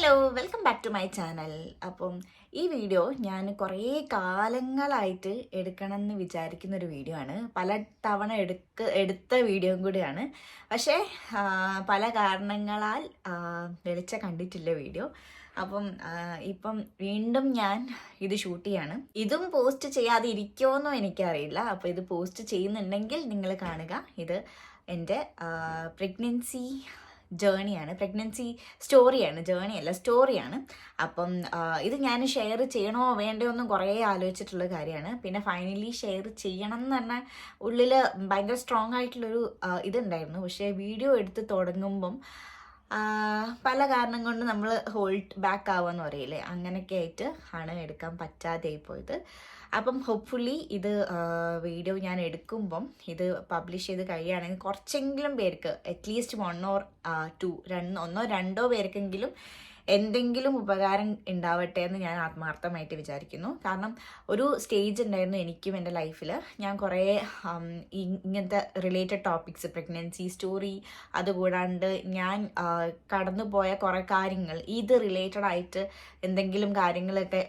Hello, welcome back to my channel. അപ്പം ഈ video ഞാൻ കുറേ കാലങ്ങളായിട്ട് എടുക്കണം എന്ന് വിചാരിക്കുന്ന ഒരു വീഡിയോ ആണ്. പല തവണ എടുത്ത വീഡിയോയും കൂടിയാണ്. പക്ഷേ പല കാരണങ്ങളാൽ വെളിച്ച കണ്ടിട്ടില്ല വീഡിയോ. അപ്പം ഇപ്പം വീണ്ടും ഞാൻ ഇത് ഷൂട്ട് ചെയ്യാണ്. ഇതും പോസ്റ്റ് ചെയ്യാതെ ഇരിക്കുമോന്നോ എനിക്കറിയില്ല. അപ്പോൾ ഇത് പോസ്റ്റ് ചെയ്യുന്നുണ്ടെങ്കിൽ നിങ്ങൾ കാണുക. ഇത് എൻ്റെ പ്രഗ്നൻസി ജേണിയാണ്, പ്രഗ്നൻസി സ്റ്റോറിയാണ്, ജേണി അല്ല സ്റ്റോറിയാണ്. അപ്പം ഇത് ഞാൻ ഷെയർ ചെയ്യണോ വേണ്ടയോ എന്നും കുറേ ആലോചിച്ചിട്ടുള്ള കാര്യമാണ്. പിന്നെ ഫൈനലി ഷെയർ ചെയ്യണം എന്ന് പറഞ്ഞാൽ ഉള്ളിൽ ഭയങ്കര സ്ട്രോങ് ആയിട്ടുള്ളൊരു ഇതുണ്ടായിരുന്നു. പക്ഷേ വീഡിയോ എടുത്ത് തുടങ്ങുമ്പം പല കാരണം കൊണ്ട് നമ്മൾ ഹോൾഡ് ബാക്ക് ആവുമെന്ന് പറയില്ലേ, അങ്ങനെയൊക്കെ ആയിട്ട് ആണ് എടുക്കാൻ പറ്റാതെ പോയത്. അപ്പം ഹോപ്പ്ഫുള്ളി ഇത് വീഡിയോ ഞാൻ എടുക്കുമ്പം ഇത് പബ്ലിഷ് ചെയ്ത് കഴിയുകയാണെങ്കിൽ കുറച്ചെങ്കിലും പേർക്ക് അറ്റ്ലീസ്റ്റ് 1 or 2 ഒന്നോ രണ്ടോ പേർക്കെങ്കിലും എന്തെങ്കിലും ഉപകാരം ഉണ്ടാവട്ടെ എന്ന് ഞാൻ ആത്മാർത്ഥമായിട്ട് വിചാരിക്കുന്നു. കാരണം ഒരു സ്റ്റേജ് ഉണ്ടായിരുന്നു എനിക്കും എൻ്റെ ലൈഫിൽ. ഞാൻ കുറേ ഇങ്ങനത്തെ റിലേറ്റഡ് ടോപ്പിക്സ്, പ്രഗ്നൻസി സ്റ്റോറി, അതുകൂടാണ്ട് ഞാൻ കടന്നുപോയ കുറേ കാര്യങ്ങൾ, ഇത് റിലേറ്റഡ് ആയിട്ട് എന്തെങ്കിലും കാര്യങ്ങളൊക്കെ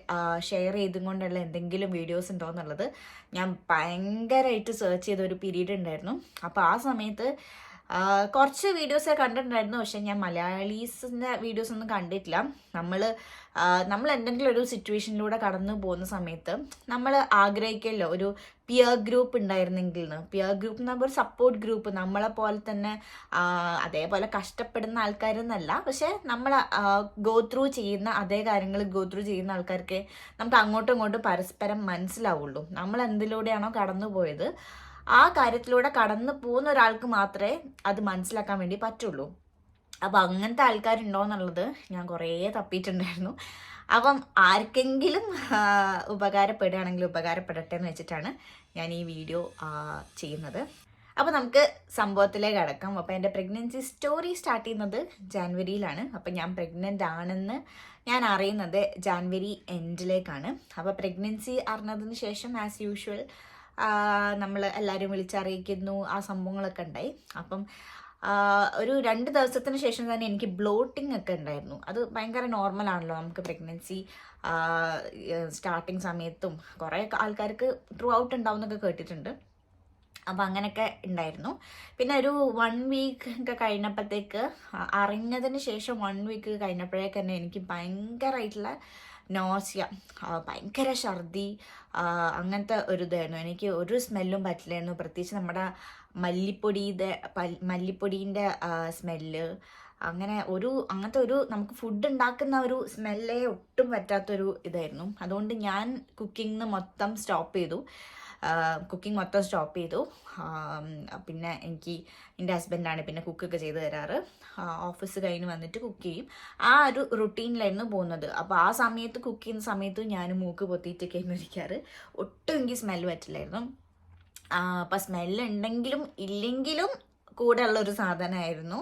ഷെയർ ചെയ്തും കൊണ്ടുള്ള എന്തെങ്കിലും വീഡിയോസ് ഉണ്ടോ എന്നുള്ളത് ഞാൻ ഭയങ്കരമായിട്ട് സെർച്ച് ചെയ്ത ഒരു പീരീഡ് ഉണ്ടായിരുന്നു. അപ്പോൾ ആ സമയത്ത് കുറച്ച് വീഡിയോസ് കണ്ടിട്ടുണ്ടായിരുന്നു. പക്ഷെ ഞാൻ മലയാളീസിൻ്റെ വീഡിയോസ് ഒന്നും കണ്ടിട്ടില്ല. നമ്മൾ എന്തെങ്കിലും ഒരു സിറ്റുവേഷനിലൂടെ കടന്നു പോകുന്ന സമയത്ത് നമ്മൾ ആഗ്രഹിക്കുമല്ലോ ഒരു പിയർ ഗ്രൂപ്പ് ഉണ്ടായിരുന്നെങ്കിൽ. പിയർ ഗ്രൂപ്പ് എന്ന് പറയുമ്പോൾ ഒരു സപ്പോർട്ട് ഗ്രൂപ്പ്, നമ്മളെ പോലെ തന്നെ അതേപോലെ കഷ്ടപ്പെടുന്ന ആൾക്കാരെന്നല്ല, പക്ഷെ നമ്മൾ ഗോ ത്രൂ ചെയ്യുന്ന അതേ കാര്യങ്ങൾ ഗോ ത്രൂ ചെയ്യുന്ന ആൾക്കാർക്ക് നമുക്ക് അങ്ങോട്ടും ഇങ്ങോട്ടും പരസ്പരം മനസ്സിലാവുള്ളൂ. നമ്മൾ എന്തിലൂടെയാണോ കടന്നു പോയത് ആ കാര്യത്തിലൂടെ കടന്നു പോകുന്ന ഒരാൾക്ക് മാത്രമേ അത് മനസ്സിലാക്കാൻ വേണ്ടി പറ്റുള്ളൂ. അപ്പം അങ്ങനത്തെ ആൾക്കാരുണ്ടോ എന്നുള്ളത് ഞാൻ കുറേ തപ്പിയിട്ടുണ്ടായിരുന്നു. അപ്പം ആർക്കെങ്കിലും ഉപകാരപ്പെടുകയാണെങ്കിൽ ഉപകാരപ്പെടട്ടെ എന്ന് വെച്ചിട്ടാണ് ഞാൻ ഈ വീഡിയോ ചെയ്യുന്നത്. അപ്പോൾ നമുക്ക് സംഭവത്തിലേക്ക് കടക്കാം. അപ്പോൾ എൻ്റെ പ്രഗ്നൻസി സ്റ്റോറി സ്റ്റാർട്ട് ചെയ്യുന്നത് ജാനുവരിയിലാണ്. അപ്പം ഞാൻ പ്രഗ്നൻ്റ് ആണെന്ന് ഞാൻ അറിയുന്നത് ജാനുവരി എൻഡിലേക്കാണ്. അപ്പോൾ പ്രഗ്നൻസി അറിഞ്ഞതിന് ശേഷം ആസ് യൂഷ്വൽ നമ്മൾ എല്ലാവരും വിളിച്ചറിയിക്കുന്നു, ആ സംഭവങ്ങളൊക്കെ ഉണ്ടായി. അപ്പം ഒരു 2 ദിവസത്തിന് ശേഷം തന്നെ എനിക്ക് ബ്ലോട്ടിംഗ് ഒക്കെ ഉണ്ടായിരുന്നു. അത് ഭയങ്കര നോർമലാണല്ലോ നമുക്ക് പ്രഗ്നൻസി സ്റ്റാർട്ടിങ് സമയത്തും. കുറേ ആൾക്കാർക്ക് ത്രൂ ഔട്ട് ഉണ്ടാവുന്നൊക്കെ കേട്ടിട്ടുണ്ട്. അപ്പം അങ്ങനെയൊക്കെ ഉണ്ടായിരുന്നു. പിന്നെ ഒരു 1 വീക്ക് ഒക്കെ കഴിഞ്ഞപ്പോഴത്തേക്ക്, അറിഞ്ഞതിന് ശേഷം 1 വീക്ക് കഴിഞ്ഞപ്പോഴേക്ക് തന്നെ എനിക്ക് ഭയങ്കരമായിട്ടുള്ള നോസിയ, ഭയങ്കര ഛർദി, അങ്ങനത്തെ ഒരു ഇതായിരുന്നു. എനിക്ക് ഒരു സ്മെല്ലും പറ്റില്ലായിരുന്നു. പ്രത്യേകിച്ച് നമ്മുടെ മല്ലിപ്പൊടീൻ്റെ സ്മെല്ല്, അങ്ങനത്തെ ഒരു നമുക്ക് ഫുഡ് ഉണ്ടാക്കുന്ന ഒരു സ്മെല്ലേ ഒട്ടും പറ്റാത്തൊരു ഇതായിരുന്നു. അതുകൊണ്ട് ഞാൻ കുക്കിംഗ് മൊത്തം സ്റ്റോപ്പ് ചെയ്തു. പിന്നെ എൻ്റെ ഹസ്ബൻഡാണ് പിന്നെ കുക്കൊക്കെ ചെയ്ത് തരാറ്. ഓഫീസ് കഴിഞ്ഞ് വന്നിട്ട് കുക്ക് ചെയ്യും. ആ ഒരു റുട്ടീനിലായിരുന്നു പോകുന്നത്. അപ്പോൾ ആ സമയത്ത് കുക്ക് ചെയ്യുന്ന സമയത്ത് ഞാൻ മൂക്ക് പൊത്തിയിട്ടൊക്കെയായിരുന്നു ഇരിക്കാറ്. ഒട്ടും എനിക്ക് സ്മെല്ല് പറ്റില്ലായിരുന്നു. അപ്പം സ്മെല്ല് ഉണ്ടെങ്കിലും ഇല്ലെങ്കിലും കൂടെ ഉള്ളൊരു സാധനമായിരുന്നു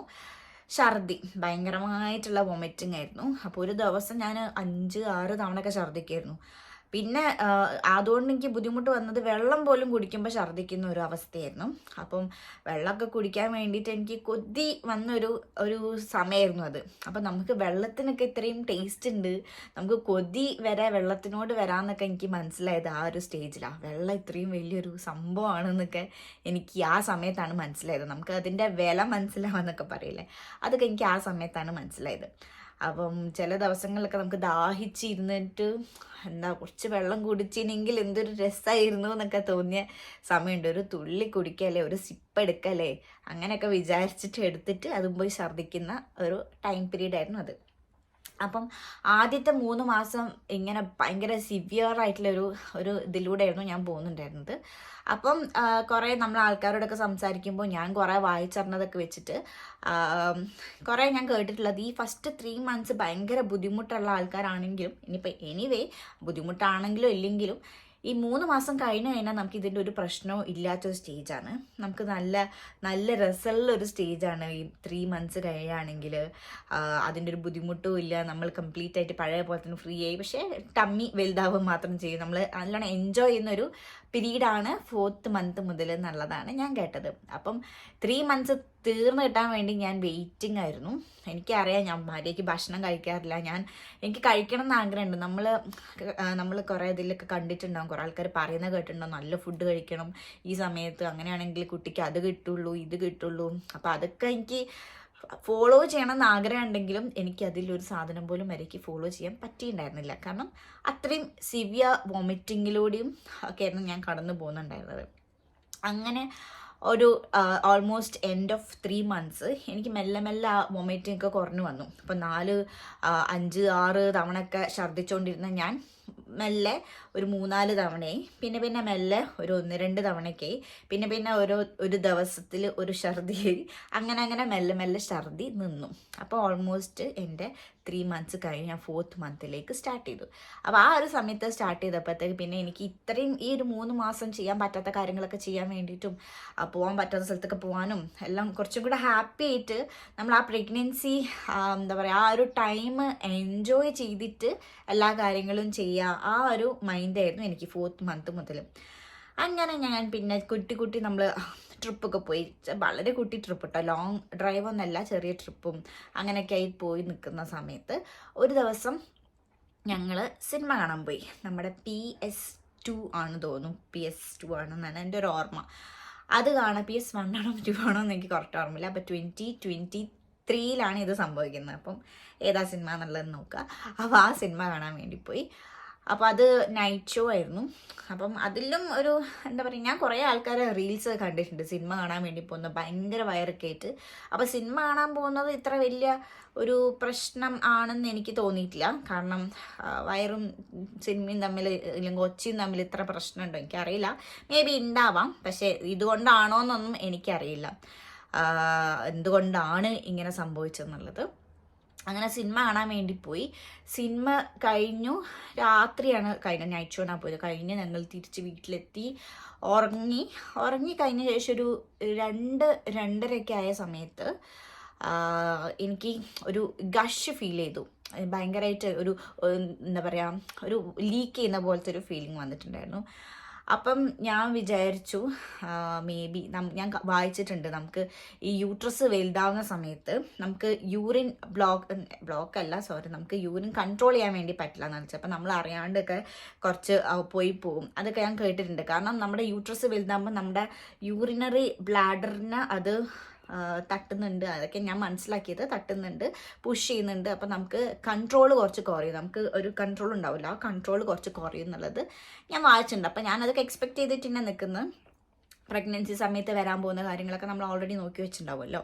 ഛർദി. ഭയങ്കരമായിട്ടുള്ള വൊമിറ്റിംഗ് ആയിരുന്നു. അപ്പോൾ ഒരു ദിവസം ഞാൻ 5-6 തവണയൊക്കെ ഛർദിക്കായിരുന്നു. പിന്നെ അതുകൊണ്ട് എനിക്ക് ബുദ്ധിമുട്ട് വന്നത് വെള്ളം പോലും കുടിക്കുമ്പോൾ ഛർദ്ദിക്കുന്ന ഒരു അവസ്ഥയായിരുന്നു. അപ്പം വെള്ളമൊക്കെ കുടിക്കാൻ വേണ്ടിയിട്ട് എനിക്ക് കൊതി വന്നൊരു സമയമായിരുന്നു അത്. അപ്പം നമുക്ക് വെള്ളത്തിനൊക്കെ ഇത്രയും ടേസ്റ്റ് ഉണ്ട്, നമുക്ക് കൊതി വരെ വെള്ളത്തിനോട് വരാമെന്നൊക്കെ എനിക്ക് മനസ്സിലായത് ആ ഒരു സ്റ്റേജിലാണ്. വെള്ളം ഇത്രയും വലിയൊരു സംഭവമാണെന്നൊക്കെ എനിക്ക് ആ സമയത്താണ് മനസ്സിലായത്. നമുക്ക് അതിൻ്റെ വില മനസ്സിലാവാന്നൊക്കെ പറയില്ലേ, അതൊക്കെ എനിക്ക് ആ സമയത്താണ് മനസ്സിലായത്. അപ്പം ചില ദിവസങ്ങളിലൊക്കെ നമുക്ക് ദാഹിച്ചിരുന്നിട്ട് കുറച്ച് വെള്ളം കുടിച്ചിനെങ്കിൽ എന്തൊരു രസമായിരുന്നു എന്നൊക്കെ തോന്നിയ സമയമുണ്ട്. ഒരു തുള്ളി കുടിക്കല്ലേ, ഒരു സിപ്പ് എടുക്കല്ലേ, അങ്ങനെയൊക്കെ വിചാരിച്ചിട്ട് എടുത്തിട്ട് അതും പോയി ഛർദ്ദിക്കുന്ന ഒരു ടൈം പീരീഡ് ആയിരുന്നു അത്. അപ്പം ആദ്യത്തെ 3 മാസം ഇങ്ങനെ ഭയങ്കര സിവിയർ ആയിട്ടുള്ള ഒരു ഇതിലൂടെയായിരുന്നു ഞാൻ പോകുന്നുണ്ടായിരുന്നത്. അപ്പം കുറേ നമ്മൾ ആൾക്കാരോടൊക്കെ സംസാരിക്കുമ്പോൾ ഞാൻ കുറേ വായിച്ചറിഞ്ഞതൊക്കെ വെച്ചിട്ട് കുറേ ഞാൻ കേട്ടിട്ടുള്ളത് ഈ ഫസ്റ്റ് 3 months ഭയങ്കര ബുദ്ധിമുട്ടുള്ള ആൾക്കാരാണെങ്കിലും, ഇനിയിപ്പോൾ എനിവേ ബുദ്ധിമുട്ടാണെങ്കിലും ഇല്ലെങ്കിലും ഈ 3 മാസം കഴിഞ്ഞ് കഴിഞ്ഞാൽ നമുക്ക് ഇതിൻ്റെ ഒരു പ്രശ്നവും ഇല്ലാത്തൊരു സ്റ്റേജാണ്. നമുക്ക് നല്ല രസമുള്ളൊരു സ്റ്റേജാണ് ഈ 3 months കഴിയുകയാണെങ്കിൽ. അതിൻ്റെ ഒരു ബുദ്ധിമുട്ടും ഇല്ല, നമ്മൾ കംപ്ലീറ്റ് ആയിട്ട് പഴയ പോലെ തന്നെ ഫ്രീ ആയി. പക്ഷേ ടമ്മി വലുതാവുക മാത്രം ചെയ്യും. നമ്മൾ നല്ലോണം എൻജോയ് ചെയ്യുന്നൊരു പീരീഡാണ് 4th month മുതൽ എന്നുള്ളതാണ് ഞാൻ കേട്ടത്. അപ്പം 3 months തീർന്നു കിട്ടാൻ വേണ്ടി ഞാൻ വെയിറ്റിംഗ് ആയിരുന്നു. എനിക്കറിയാം ഞാൻ മര്യാദയ്ക്ക് ഭക്ഷണം കഴിക്കാറില്ല. എനിക്ക് കഴിക്കണം എന്ന് ആഗ്രഹമുണ്ട്. നമ്മൾ കുറേ ഇതിലൊക്കെ കണ്ടിട്ടുണ്ടാകും, കുറേ ആൾക്കാർ പറയുന്നത് കേട്ടിട്ടുണ്ടാകും, നല്ല ഫുഡ് കഴിക്കണം ഈ സമയത്ത്, അങ്ങനെയാണെങ്കിൽ കുട്ടിക്ക് അത് കിട്ടുള്ളൂ ഇത് കിട്ടുള്ളൂ. അപ്പോൾ അതൊക്കെ എനിക്ക് ഫോളോ ചെയ്യണം എന്ന് ആഗ്രഹം ഉണ്ടെങ്കിലും എനിക്ക് അതിലൊരു സാധനം പോലും വരയ്ക്ക് ഫോളോ ചെയ്യാൻ പറ്റിയിട്ടുണ്ടായിരുന്നില്ല. കാരണം അത്രയും സിവിയർ വോമിറ്റിങ്ങിലൂടെയും ഒക്കെയായിരുന്നു ഞാൻ കടന്നു പോകുന്നുണ്ടായിരുന്നത്. അങ്ങനെ ഒരു ഓൾമോസ്റ്റ് എൻഡ് ഓഫ് 3 months എനിക്ക് മെല്ലെ മെല്ലെ ആ വൊമിറ്റിംഗ് ഒക്കെ കുറഞ്ഞു വന്നു. അപ്പോൾ 4, 5, 6 തവണയൊക്കെ ഛർദ്ദിച്ചുകൊണ്ടിരുന്ന ഞാൻ മെല്ലെ ഒരു 3-4 തവണയായി. പിന്നെ മെല്ലെ ഒരു 1-2 തവണയൊക്കെയായി. പിന്നെ ഒരു ദിവസത്തിൽ ഒരു ഛർദിയായി. അങ്ങനെ മെല്ലെ മെല്ലെ ഛർദി നിന്നു. അപ്പോൾ ഓൾമോസ്റ്റ് എൻ്റെ 3 months കഴിഞ്ഞ് ഞാൻ 4th monthലേക്ക് സ്റ്റാർട്ട് ചെയ്തു. അപ്പോൾ ആ ഒരു സമയത്ത് സ്റ്റാർട്ട് ചെയ്തപ്പോഴത്തേക്ക് പിന്നെ എനിക്ക് ഇത്രയും ഈ ഒരു 3 മാസം ചെയ്യാൻ പറ്റാത്ത കാര്യങ്ങളൊക്കെ ചെയ്യാൻ വേണ്ടിയിട്ടും പോകാൻ പറ്റാത്ത സ്ഥലത്തൊക്കെ പോകാനും എല്ലാം കുറച്ചും കൂടെ ഹാപ്പി ആയിട്ട് നമ്മൾ ആ പ്രഗ്നൻസി എന്താ പറയുക ആ ഒരു ടൈം എൻജോയ് ചെയ്തിട്ട് എല്ലാ കാര്യങ്ങളും ചെയ്യുക, ആ ഒരു മൈൻഡായിരുന്നു എനിക്ക് 4th month മുതൽ. അങ്ങനെ ഞാൻ പിന്നെ കുട്ടി നമ്മൾ ട്രിപ്പൊക്കെ പോയി, വളരെ കുട്ടി ട്രിപ്പ് കേട്ടോ, ലോങ് ഡ്രൈവ് ഒന്നല്ല, ചെറിയ ട്രിപ്പും അങ്ങനെയൊക്കെ ആയി പോയി നിൽക്കുന്ന സമയത്ത് ഒരു ദിവസം ഞങ്ങൾ സിനിമ കാണാൻ പോയി. നമ്മുടെ PS2 ആണ് തോന്നുന്നു, PS2 ആണെന്നാണ് എൻ്റെ ഒരു ഓർമ്മ. അത് കാണാൻ PS1 ആണോ 2 ആണോ എന്ന് എനിക്ക് കറക്റ്റ് ഓർമ്മയില്ല. അപ്പോൾ 2023 ഇത് സംഭവിക്കുന്നത്. അപ്പം ഏതാ സിനിമ എന്നുള്ളത് നോക്കുക. അപ്പോൾ ആ സിനിമ കാണാൻ വേണ്ടി പോയി. അപ്പോൾ അത് നൈറ്റ് ഷോ ആയിരുന്നു. അപ്പം അതിലും ഒരു എന്താ പറയുക, ഞാൻ കുറേ ആൾക്കാരെ റീൽസ് കണ്ടിട്ടുണ്ട് സിനിമ കാണാൻ വേണ്ടി പോകുന്നത്, ഭയങ്കര വയറൊക്കെ ആയിട്ട്. അപ്പോൾ സിനിമ കാണാൻ പോകുന്നത് ഇത്ര വലിയ ഒരു പ്രശ്നം ആണെന്ന് എനിക്ക് തോന്നിയിട്ടില്ല. കാരണം വയറും സിനിമയും തമ്മിൽ ഇല്ലെങ്കിൽ ഒച്ചയും തമ്മിൽ ഇത്ര പ്രശ്നമുണ്ടോ എനിക്കറിയില്ല. മേ ബി ഉണ്ടാവാം, പക്ഷേ ഇതുകൊണ്ടാണോ എന്നൊന്നും എനിക്കറിയില്ല എന്തുകൊണ്ടാണ് ഇങ്ങനെ സംഭവിച്ചതെന്നുള്ളത്. അങ്ങനെ സിനിമ കാണാൻ വേണ്ടി പോയി. സിനിമ കഴിഞ്ഞു, രാത്രിയാണ് നൈറ്റ് ഷോനാണ് പോയത്. കഴിഞ്ഞ് ഞങ്ങൾ തിരിച്ച് വീട്ടിലെത്തി, ഉറങ്ങി കഴിഞ്ഞ ശേഷം ഒരു 2-2:30 ആയ സമയത്ത് എനിക്ക് ഒരു ഗഷ് ഫീൽ ചെയ്തു. ഭയങ്കരമായിട്ട് ഒരു എന്താ പറയുക, ഒരു ലീക്ക് ചെയ്യുന്ന പോലത്തെ ഒരു ഫീലിംഗ് വന്നിട്ടുണ്ടായിരുന്നു. അപ്പം ഞാൻ വിചാരിച്ചു മേ ബി ഞാൻ വായിച്ചിട്ടുണ്ട്, നമുക്ക് ഈ യൂട്രസ് വലുതാവുന്ന സമയത്ത് നമുക്ക് യൂറിൻ നമുക്ക് യൂറിൻ കൺട്രോൾ ചെയ്യാൻ വേണ്ടി പറ്റില്ല എന്ന് വെച്ചാൽ, അപ്പം നമ്മൾ അറിയാണ്ടൊക്കെ കുറച്ച് പോയി പോകും. അതൊക്കെ ഞാൻ കേട്ടിട്ടുണ്ട്. കാരണം നമ്മുടെ യൂട്രസ് വലുതാകുമ്പോൾ നമ്മുടെ യൂറിനറി ബ്ലാഡറിന് അത് തട്ടുന്നുണ്ട്, അതൊക്കെ ഞാൻ മനസ്സിലാക്കിയത്. തട്ടുന്നുണ്ട്, പുഷ് ചെയ്യുന്നുണ്ട്. അപ്പം നമുക്ക് കൺട്രോൾ കുറച്ച് കുറയും, നമുക്ക് ഒരു കൺട്രോൾ ഉണ്ടാവില്ല, ആ കൺട്രോൾ കുറച്ച് കുറയും എന്നുള്ളത് ഞാൻ വായിച്ചിട്ടുണ്ട്. അപ്പം ഞാനതൊക്കെ എക്സ്പെക്ട് ചെയ്തിട്ട് തന്നെ നിൽക്കുന്നത്. പ്രഗ്നൻസി സമയത്ത് വരാൻ പോകുന്ന കാര്യങ്ങളൊക്കെ നമ്മൾ ഓൾറെഡി നോക്കി വെച്ചിട്ടുണ്ടാവുമല്ലോ.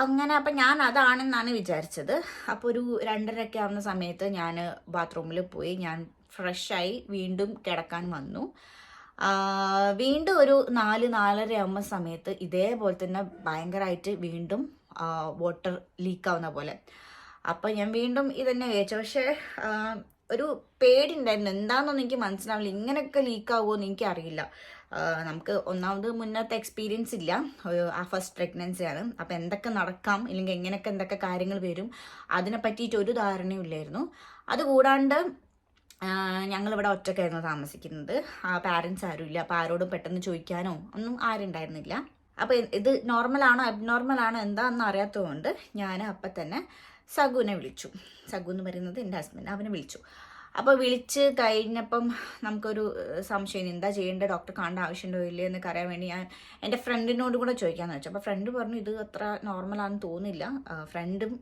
അങ്ങനെ അപ്പം ഞാൻ അതാണെന്നാണ് വിചാരിച്ചത്. അപ്പോൾ ഒരു 2:30 ആവുന്ന സമയത്ത് ഞാൻ ബാത്റൂമിൽ പോയി, ഞാൻ ഫ്രഷായി വീണ്ടും കിടക്കാൻ വന്നു. വീണ്ടും ഒരു 4-4:30 ആവുന്ന സമയത്ത് ഇതേപോലെ തന്നെ ഭയങ്കരമായിട്ട് വീണ്ടും വാട്ടർ ലീക്കാവുന്ന പോലെ. അപ്പം ഞാൻ വീണ്ടും ഇതന്നെ വിചാരിച്ചു. പക്ഷേ ഒരു പേടി ഉണ്ടായിരുന്നു, എന്താണെന്നൊന്നും എനിക്ക് മനസ്സിലാവില്ല. ഇങ്ങനെയൊക്കെ ലീക്കാവുമോ എന്ന് എനിക്കറിയില്ല. നമുക്ക് ഒന്നാമത് മുന്നത്തെ എക്സ്പീരിയൻസ് ഇല്ല, ആ ഫസ്റ്റ് പ്രഗ്നൻസിയാണ്. അപ്പം എന്തൊക്കെ നടക്കാം, ഇല്ലെങ്കിൽ എങ്ങനെയൊക്കെ എന്തൊക്കെ കാര്യങ്ങൾ വരും അതിനെ പറ്റിയിട്ട് ഒരു ധാരണയും ഇല്ലായിരുന്നു. അതുകൂടാണ്ട് ഞങ്ങളിവിടെ ഒറ്റയ്ക്കായിരുന്നു താമസിക്കുന്നത്, പാരൻസ് ആരും ഇല്ല. അപ്പോൾ ആരോടും പെട്ടെന്ന് ചോദിക്കാനോ ഒന്നും ആരും ഉണ്ടായിരുന്നില്ല. അപ്പോൾ ഇത് നോർമലാണോ അബ്നോർമലാണോ എന്താണെന്ന് അറിയാത്തതുകൊണ്ട് ഞാൻ അപ്പം തന്നെ സഗുനെ വിളിച്ചു. സഗു എന്ന് പറയുന്നത് എൻ്റെ ഹസ്ബൻഡ്, അവനെ വിളിച്ചു. അപ്പോൾ വിളിച്ച് കഴിഞ്ഞപ്പം നമുക്കൊരു സംശയം, എന്താ ചെയ്യേണ്ടത്, ഡോക്ടറെ കാണേണ്ട ആവശ്യമുണ്ടോ ഇല്ലേ എന്നൊക്കെ അറിയാൻ വേണ്ടി ഞാൻ എൻ്റെ ഫ്രണ്ടിനോട് കൂടെ ചോദിക്കാമെന്ന് വെച്ചു. അപ്പോൾ ഫ്രണ്ട് പറഞ്ഞു ഇത് അത്ര നോർമലാണെന്ന് തോന്നില്ല. ഫ്രണ്ടും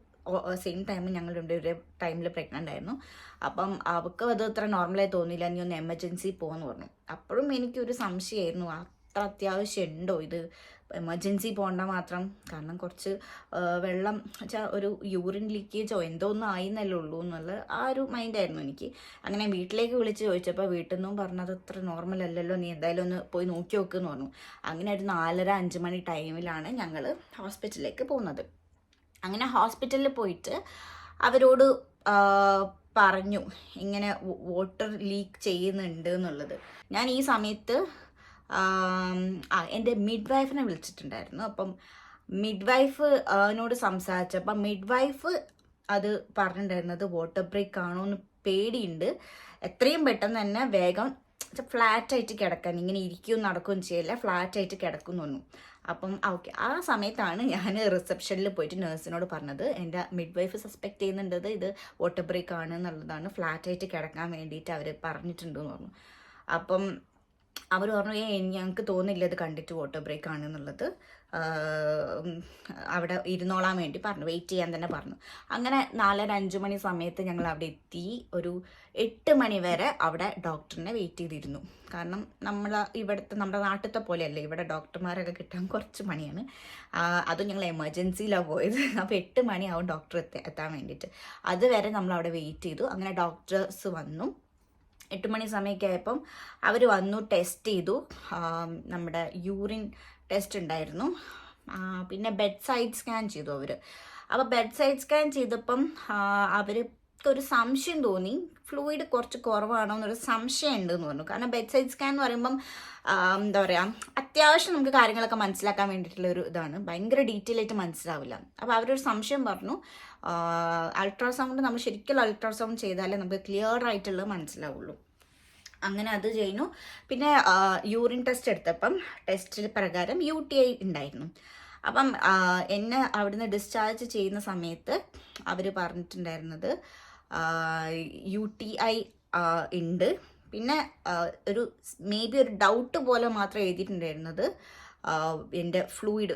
സെയിം ടൈം ഞങ്ങൾ ഒരേ ടൈമിൽ പ്രഗ്നൻ്റ് ആയിരുന്നു. അപ്പം അവൾക്ക് അത് അത്ര നോർമലായി തോന്നിയില്ല, നീ ഒന്ന് എമർജൻസി പോകുമെന്ന് പറഞ്ഞു. അപ്പോഴും എനിക്കൊരു സംശയമായിരുന്നു, അത്ര അത്യാവശ്യം ഉണ്ടോ ഇത്, എമർജൻസി പോകേണ്ട മാത്രം. കാരണം കുറച്ച് വെള്ളം വെച്ചാൽ ഒരു യൂറിൻ ലീക്കേജോ എന്തോ ഒന്നും ആയിന്നല്ലേ ഉള്ളൂ എന്നുള്ള ആ ഒരു മൈൻഡായിരുന്നു എനിക്ക്. അങ്ങനെ വീട്ടിലേക്ക് വിളിച്ച് ചോദിച്ചപ്പോൾ വീട്ടിൽ നിന്നും പറഞ്ഞത് അത്ര നോർമൽ അല്ലല്ലോ, നീ എന്തായാലും ഒന്ന് പോയി നോക്കി നോക്കുമെന്ന് പറഞ്ഞു. അങ്ങനെ ഒരു 4:30-5 മണി ടൈമിലാണ് ഞങ്ങൾ ഹോസ്പിറ്റലിലേക്ക് പോകുന്നത്. അങ്ങനെ ഹോസ്പിറ്റലിൽ പോയിട്ട് അവരോട് പറഞ്ഞു ഇങ്ങനെ വാട്ടർ ലീക്ക് ചെയ്യുന്നുണ്ട് എന്നുള്ളത്. ഞാൻ ഈ സമയത്ത് എൻ്റെ മിഡ് വൈഫിനെ വിളിച്ചിട്ടുണ്ടായിരുന്നു. അപ്പം മിഡ് വൈഫിനോട് സംസാരിച്ചപ്പം മിഡ് വൈഫ് അത് പറഞ്ഞിട്ടുണ്ടായിരുന്നത് വാട്ടർ ബ്രേക്ക് ആണോ എന്ന് പേടിയുണ്ട്, എത്രയും പെട്ടെന്ന് തന്നെ വേഗം ഫ്ലാറ്റായിട്ട് കിടക്കാൻ, ഇങ്ങനെ ഇരിക്കുകയും നടക്കുകയും ചെയ്യില്ല, ഫ്ലാറ്റായിട്ട് കിടക്കും തോന്നുന്നു. അപ്പം ഓക്കെ, ആ സമയത്താണ് ഞാൻ റിസപ്ഷനിൽ പോയിട്ട് നേഴ്സിനോട് പറഞ്ഞത് എൻ്റെ മിഡ് വൈഫ് സസ്പെക്ട് ചെയ്യുന്നുണ്ടത് ഇത് വാട്ടർ ബ്രേക്ക് ആണ് എന്നുള്ളതാണ്, ഫ്ലാറ്റായിട്ട് കിടക്കാൻ വേണ്ടിയിട്ട് അവർ പറഞ്ഞിട്ടുണ്ടെന്ന് പറഞ്ഞു. അപ്പം അവർ പറഞ്ഞു ഞങ്ങൾക്ക് തോന്നില്ല ഇത് കണ്ടിട്ട് വാട്ടർ ബ്രേക്ക് ആണെന്നുള്ളത്, അവിടെ ഇരുന്നോളാൻ വേണ്ടി പറഞ്ഞു, വെയിറ്റ് ചെയ്യാൻ തന്നെ പറഞ്ഞു. അങ്ങനെ 4:30-5 മണി സമയത്ത് ഞങ്ങൾ അവിടെ എത്തി. ഒരു 8 മണി വരെ അവിടെ ഡോക്ടറിനെ വെയിറ്റ് ചെയ്തിരുന്നു. കാരണം നമ്മുടെ നാട്ടിലത്തെ പോലെയല്ല, ഇവിടെ ഡോക്ടർമാരൊക്കെ കിട്ടാൻ കുറച്ച് പണിയാണ്. അതും ഞങ്ങൾ എമർജൻസിയിലാണ് പോയത്. അപ്പോൾ 8 മണിയാവും ഡോക്ടർ എത്താൻ വേണ്ടിയിട്ട്. അതുവരെ നമ്മൾ അവിടെ വെയിറ്റ് ചെയ്തു. അങ്ങനെ ഡോക്ടേഴ്സ് വന്നു. 8 മണി സമയമൊക്കെ ആയപ്പം അവർ വന്നു, ടെസ്റ്റ് ചെയ്തു. നമ്മുടെ യൂറിൻ ടെസ്റ്റ് ഉണ്ടായിരുന്നു, പിന്നെ ബെഡ് സൈഡ് സ്കാൻ ചെയ്തു അവർ. അപ്പോൾ ബെഡ് സൈഡ് സ്കാൻ ചെയ്തപ്പം അവർക്കൊരു സംശയം തോന്നി, ഫ്ലൂയിഡ് കുറച്ച് കുറവാണോ എന്നൊരു സംശയം ഉണ്ടെന്ന് പറഞ്ഞു. കാരണം ബെഡ് സൈഡ് സ്കാൻ എന്ന് പറയുമ്പം എന്താ പറയുക, അത്യാവശ്യം നമുക്ക് കാര്യങ്ങളൊക്കെ മനസ്സിലാക്കാൻ വേണ്ടിയിട്ടുള്ള ഒരു ഇതാണ്, ഭയങ്കര ഡീറ്റെയിൽ ആയിട്ട് മനസ്സിലാവില്ല. അപ്പോൾ അവരൊരു സംശയം പറഞ്ഞു, അൾട്രാസൗണ്ട് നമ്മൾ ശരിക്കും അൾട്രാസൗണ്ട് ചെയ്താലേ നമുക്ക് ക്ലിയർ ആയിട്ടുള്ളത് മനസ്സിലാവുള്ളൂ. അങ്ങനെ അത് ചെയ്യുന്നു. പിന്നെ യൂറിൻ ടെസ്റ്റ് എടുത്തപ്പം ടെസ്റ്റ് പ്രകാരം UTI ഉണ്ടായിരുന്നു. അപ്പം എന്നെ അവിടുന്ന് ഡിസ്ചാർജ് ചെയ്യുന്ന സമയത്ത് അവർ പറഞ്ഞിട്ടുണ്ടായിരുന്നത് UTI ഉണ്ട്. പിന്നെ ഒരു ഒരു ഡൗട്ട് പോലെ മാത്രം എഴുതിയിട്ടുണ്ടായിരുന്നത് എൻ്റെ ഫ്ലൂയിഡ്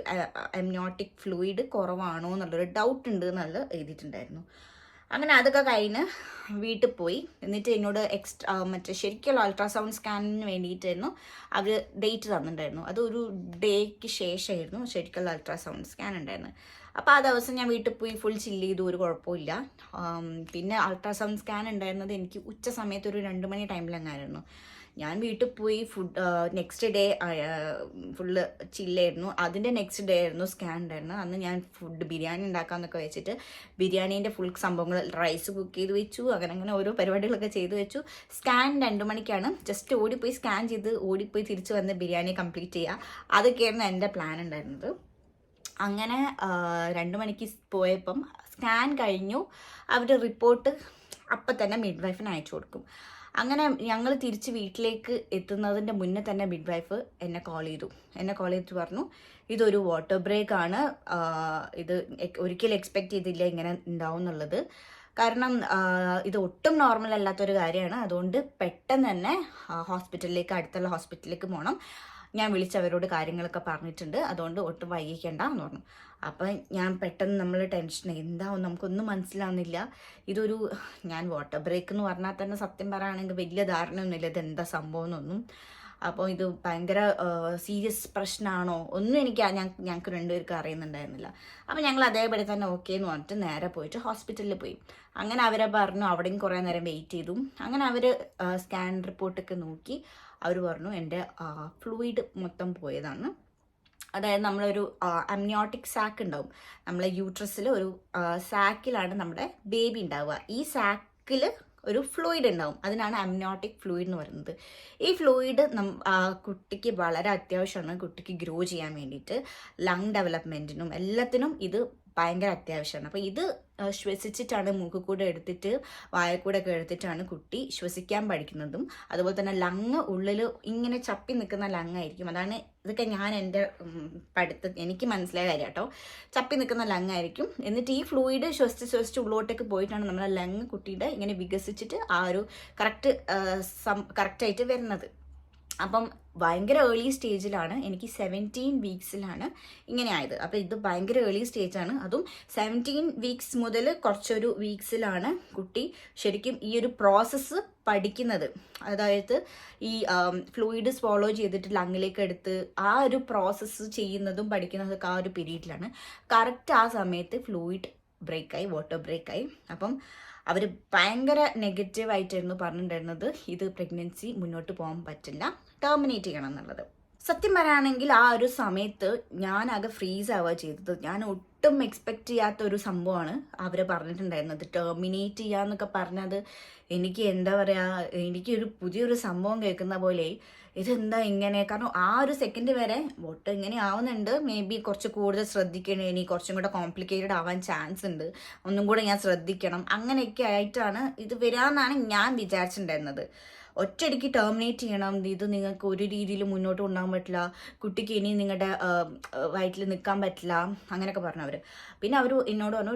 എംനിയോട്ടിക് ഫ്ലൂയിഡ് കുറവാണോ എന്നുള്ളൊരു ഡൗട്ട് ഉണ്ട് എന്നുള്ളത് എഴുതിയിട്ടുണ്ടായിരുന്നു. അങ്ങനെ അതൊക്കെ കഴിഞ്ഞ് വീട്ടിൽ പോയി. എന്നിട്ട് എന്നോട് ശരിക്കുള്ള അൾട്രാസൗണ്ട് സ്കാനിന് വേണ്ടിയിട്ടായിരുന്നു അവർ ഡേറ്റ് തന്നിട്ടുണ്ടായിരുന്നു. അതൊരു ഡേക്ക് ശേഷമായിരുന്നു ശരിക്കുള്ള അൾട്രാസൗണ്ട് സ്കാൻ ഉണ്ടായിരുന്നത്. അപ്പോൾ ആ ദിവസം ഞാൻ വീട്ടിൽ പോയി ഫുൾ ചില്ല് ചെയ്തു, ഒരു കുഴപ്പമില്ല. പിന്നെ അൾട്രാസൗണ്ട് സ്കാൻ ഉണ്ടായിരുന്നത് എനിക്ക് ഉച്ച സമയത്ത് ഒരു 2 മണി ടൈമിലെങ്ങായിരുന്നു. ഞാൻ വീട്ടിൽ പോയി നെക്സ്റ്റ് ഡേ ഫുള്ള് ചില്ലായിരുന്നു. അതിൻ്റെ നെക്സ്റ്റ് ഡേ ആയിരുന്നു സ്കാൻ ഉണ്ടായിരുന്നത്. അന്ന് ഞാൻ ബിരിയാണി ഉണ്ടാക്കാമെന്നൊക്കെ വെച്ചിട്ട് ബിരിയാണീൻ്റെ ഫുൾ സംഭവങ്ങൾ റൈസ് കുക്ക് ചെയ്ത് വെച്ചു. അങ്ങനെ ഓരോ പരിപാടികളൊക്കെ ചെയ്ത് വെച്ചു. സ്കാൻ 2 മണിക്കാണ്. ജസ്റ്റ് ഓടിപ്പോയി സ്കാൻ ചെയ്ത് ഓടിപ്പോയി തിരിച്ച് വന്ന് ബിരിയാണി കംപ്ലീറ്റ് ചെയ്യുക, അതൊക്കെയായിരുന്നു എൻ്റെ പ്ലാൻ ഉണ്ടായിരുന്നത്. അങ്ങനെ 2 മണിക്ക് പോയപ്പം സ്കാൻ കഴിഞ്ഞു. അവർ റിപ്പോർട്ട് അപ്പം തന്നെ മിഡ് വൈഫിന് അയച്ചു കൊടുക്കും. അങ്ങനെ ഞങ്ങൾ തിരിച്ച് വീട്ടിലേക്ക് എത്തുന്നതിൻ്റെ മുന്നേ തന്നെ മിഡ് വൈഫ് എന്നെ കോൾ ചെയ്തിട്ട് പറഞ്ഞു, ഇതൊരു വാട്ടർ ബ്രേക്ക് ആണ്, ഇത് ഒരിക്കലും എക്സ്പെക്റ്റ് ചെയ്തില്ല ഇങ്ങനെ ഉണ്ടാവും എന്നുള്ളത്. കാരണം ഇത് ഒട്ടും നോർമൽ അല്ലാത്തൊരു കാര്യമാണ്. അതുകൊണ്ട് പെട്ടെന്ന് തന്നെ അടുത്തുള്ള ഹോസ്പിറ്റലിലേക്ക് പോകണം. ഞാൻ വിളിച്ചവരോട് കാര്യങ്ങളൊക്കെ പറഞ്ഞിട്ടുണ്ട്, അതുകൊണ്ട് ഒട്ടും വൈകിക്കേണ്ട എന്ന് പറഞ്ഞു. അപ്പം ഞാൻ പെട്ടെന്ന് നമ്മൾ ടെൻഷൻ, എന്താവും നമുക്കൊന്നും മനസ്സിലാവുന്നില്ല. ഞാൻ വാട്ടർ ബ്രേക്ക് എന്ന് പറഞ്ഞാൽ തന്നെ സത്യം പറയുകയാണെങ്കിൽ വലിയ ധാരണയൊന്നുമില്ല ഇതെന്താ സംഭവം എന്നൊന്നും. അപ്പോൾ ഇത് ഭയങ്കര സീരിയസ് പ്രശ്നമാണോ ഒന്നും ഞങ്ങൾക്ക് രണ്ടുപേർക്കും അറിയുന്നുണ്ടായിരുന്നില്ല. അപ്പോൾ ഞങ്ങൾ അതേപടി തന്നെ ഓക്കെ എന്ന് പറഞ്ഞിട്ട് നേരെ പോയിട്ട് ഹോസ്പിറ്റലിൽ പോയി. അങ്ങനെ അവരെ പറഞ്ഞു, അവിടെയും കുറേ നേരം വെയിറ്റ് ചെയ്തു. അങ്ങനെ അവർ സ്കാൻ റിപ്പോർട്ടൊക്കെ നോക്കി അവർ പറഞ്ഞു എൻ്റെ ഫ്ലൂയിഡ് മൊത്തം പോയതാണ്. അതായത് നമ്മളൊരു അമ്നിയോട്ടിക് സാക്ക് ഉണ്ടാവും, നമ്മളെ യൂട്രസിൽ ഒരു സാക്കിലാണ് നമ്മുടെ ബേബി ഉണ്ടാവുക. ഈ സാക്കിൽ ഒരു ഫ്ലൂയിഡ് ഉണ്ടാവും, അതിനാണ് അമ്നിയോട്ടിക് ഫ്ലൂയിഡ് എന്ന് പറയുന്നത്. ഈ ഫ്ലൂയിഡ് കുട്ടിക്ക് വളരെ അത്യാവശ്യമാണ്, കുട്ടിക്ക് ഗ്രോ ചെയ്യാൻ വേണ്ടിയിട്ട്, ലങ് ഡെവലപ്മെൻറ്റിനും എല്ലാത്തിനും ഇത് ഭയങ്കര അത്യാവശ്യമാണ്. അപ്പോൾ ഇത് ശ്വസിച്ചിട്ടാണ് മൂക്ക് കൂടെ എടുത്തിട്ട് വായക്കൂടെ ഒക്കെ എടുത്തിട്ടാണ് കുട്ടി ശ്വസിക്കാൻ പഠിക്കുന്നതും. അതുപോലെ തന്നെ ലങ് ഉള്ളിൽ ഇങ്ങനെ ചപ്പി നിൽക്കുന്ന ലങ് ആയിരിക്കും. അതാണ് ഇതൊക്കെ ഞാൻ എൻ്റെ എനിക്ക് മനസ്സിലായ കാര്യം കേട്ടോ. ചപ്പി നിൽക്കുന്ന ലങ് ആയിരിക്കും. എന്നിട്ട് ഈ ഫ്ലൂയിഡ് ശ്വസിച്ച് ഉള്ളോട്ടേക്ക് പോയിട്ടാണ് നമ്മുടെ ലങ് കുട്ടിയുടെ ഇങ്ങനെ വികസിച്ചിട്ട് ആ ഒരു കറക്റ്റായിട്ട് വരുന്നത്. അപ്പം ഭയങ്കര ഏർലി സ്റ്റേജിലാണ്, എനിക്ക് 17 വീക്സിലാണ് ഇങ്ങനെ ആയത്. അപ്പോൾ ഇത് ഭയങ്കര ഏർലി സ്റ്റേജാണ്. അതും 17 വീക്സ് മുതൽ കുറച്ചൊരു വീക്സിലാണ് കുട്ടി ശരിക്കും ഈ ഒരു പ്രോസസ്സ് പഠിക്കുന്നത്. അതായത് ഈ ഫ്ലൂയിഡ് സ്വോളോ ചെയ്തിട്ട് ലങ്ങിലേക്ക് എടുത്ത് ആ ഒരു പ്രോസസ്സ് ചെയ്യുന്നതും പഠിക്കുന്നതൊക്കെ ആ ഒരു പീരീഡിലാണ്. കറക്റ്റ് ആ സമയത്ത് ഫ്ലൂയിഡ് ബ്രേക്കായി, വാട്ടർ ബ്രേക്കായി. അപ്പം അവർ ഭയങ്കര നെഗറ്റീവായിട്ടായിരുന്നു പറഞ്ഞിട്ടുണ്ടായിരുന്നത്, ഇത് പ്രഗ്നൻസി മുന്നോട്ട് പോകാൻ പറ്റില്ല, ടെർമിനേറ്റ് ചെയ്യണം എന്നുള്ളത്. സത്യം പറയുകയാണെങ്കിൽ ആ ഒരു സമയത്ത് ഞാനാകെ ഫ്രീസ് ആവുക ചെയ്തത്. ഞാൻ ഒട്ടും എക്സ്പെക്റ്റ് ചെയ്യാത്ത ഒരു സംഭവമാണ് അവർ പറഞ്ഞിട്ടുണ്ടായിരുന്നത്. ടെർമിനേറ്റ് ചെയ്യാന്നൊക്കെ പറഞ്ഞത് എനിക്ക് എന്താ പറയുക, എനിക്കൊരു പുതിയൊരു സംഭവം കേൾക്കുന്ന പോലെ ഇതെന്താ ഇങ്ങനെ. കാരണം ആ ഒരു സെക്കൻഡ് വരെ വോട്ട് ഇങ്ങനെ ആവുന്നുണ്ട്, മേ ബി കുറച്ച് കൂടുതൽ ശ്രദ്ധിക്കണം, ഇനി കുറച്ചും കൂടെ കോംപ്ലിക്കേറ്റഡ് ആവാൻ ചാൻസ് ഉണ്ട്, ഒന്നും കൂടെ ഞാൻ ശ്രദ്ധിക്കണം, അങ്ങനെയൊക്കെ ആയിട്ടാണ് ഇത് വരാമെന്നാണ് ഞാൻ വിചാരിച്ചിട്ടുണ്ടായിരുന്നത്. ഒറ്റയടിക്ക് ടെർമിനേറ്റ് ചെയ്യണം, ഇത് നിങ്ങൾക്ക് ഒരു രീതിയിൽ മുന്നോട്ട് കൊണ്ടുപോകാൻ പറ്റില്ല, കുട്ടിക്ക് ഇനി നിങ്ങളുടെ വയറ്റിൽ നിൽക്കാൻ പറ്റില്ല, അങ്ങനെയൊക്കെ പറഞ്ഞു അവർ. പിന്നെ അവർ എന്നോട് പറഞ്ഞു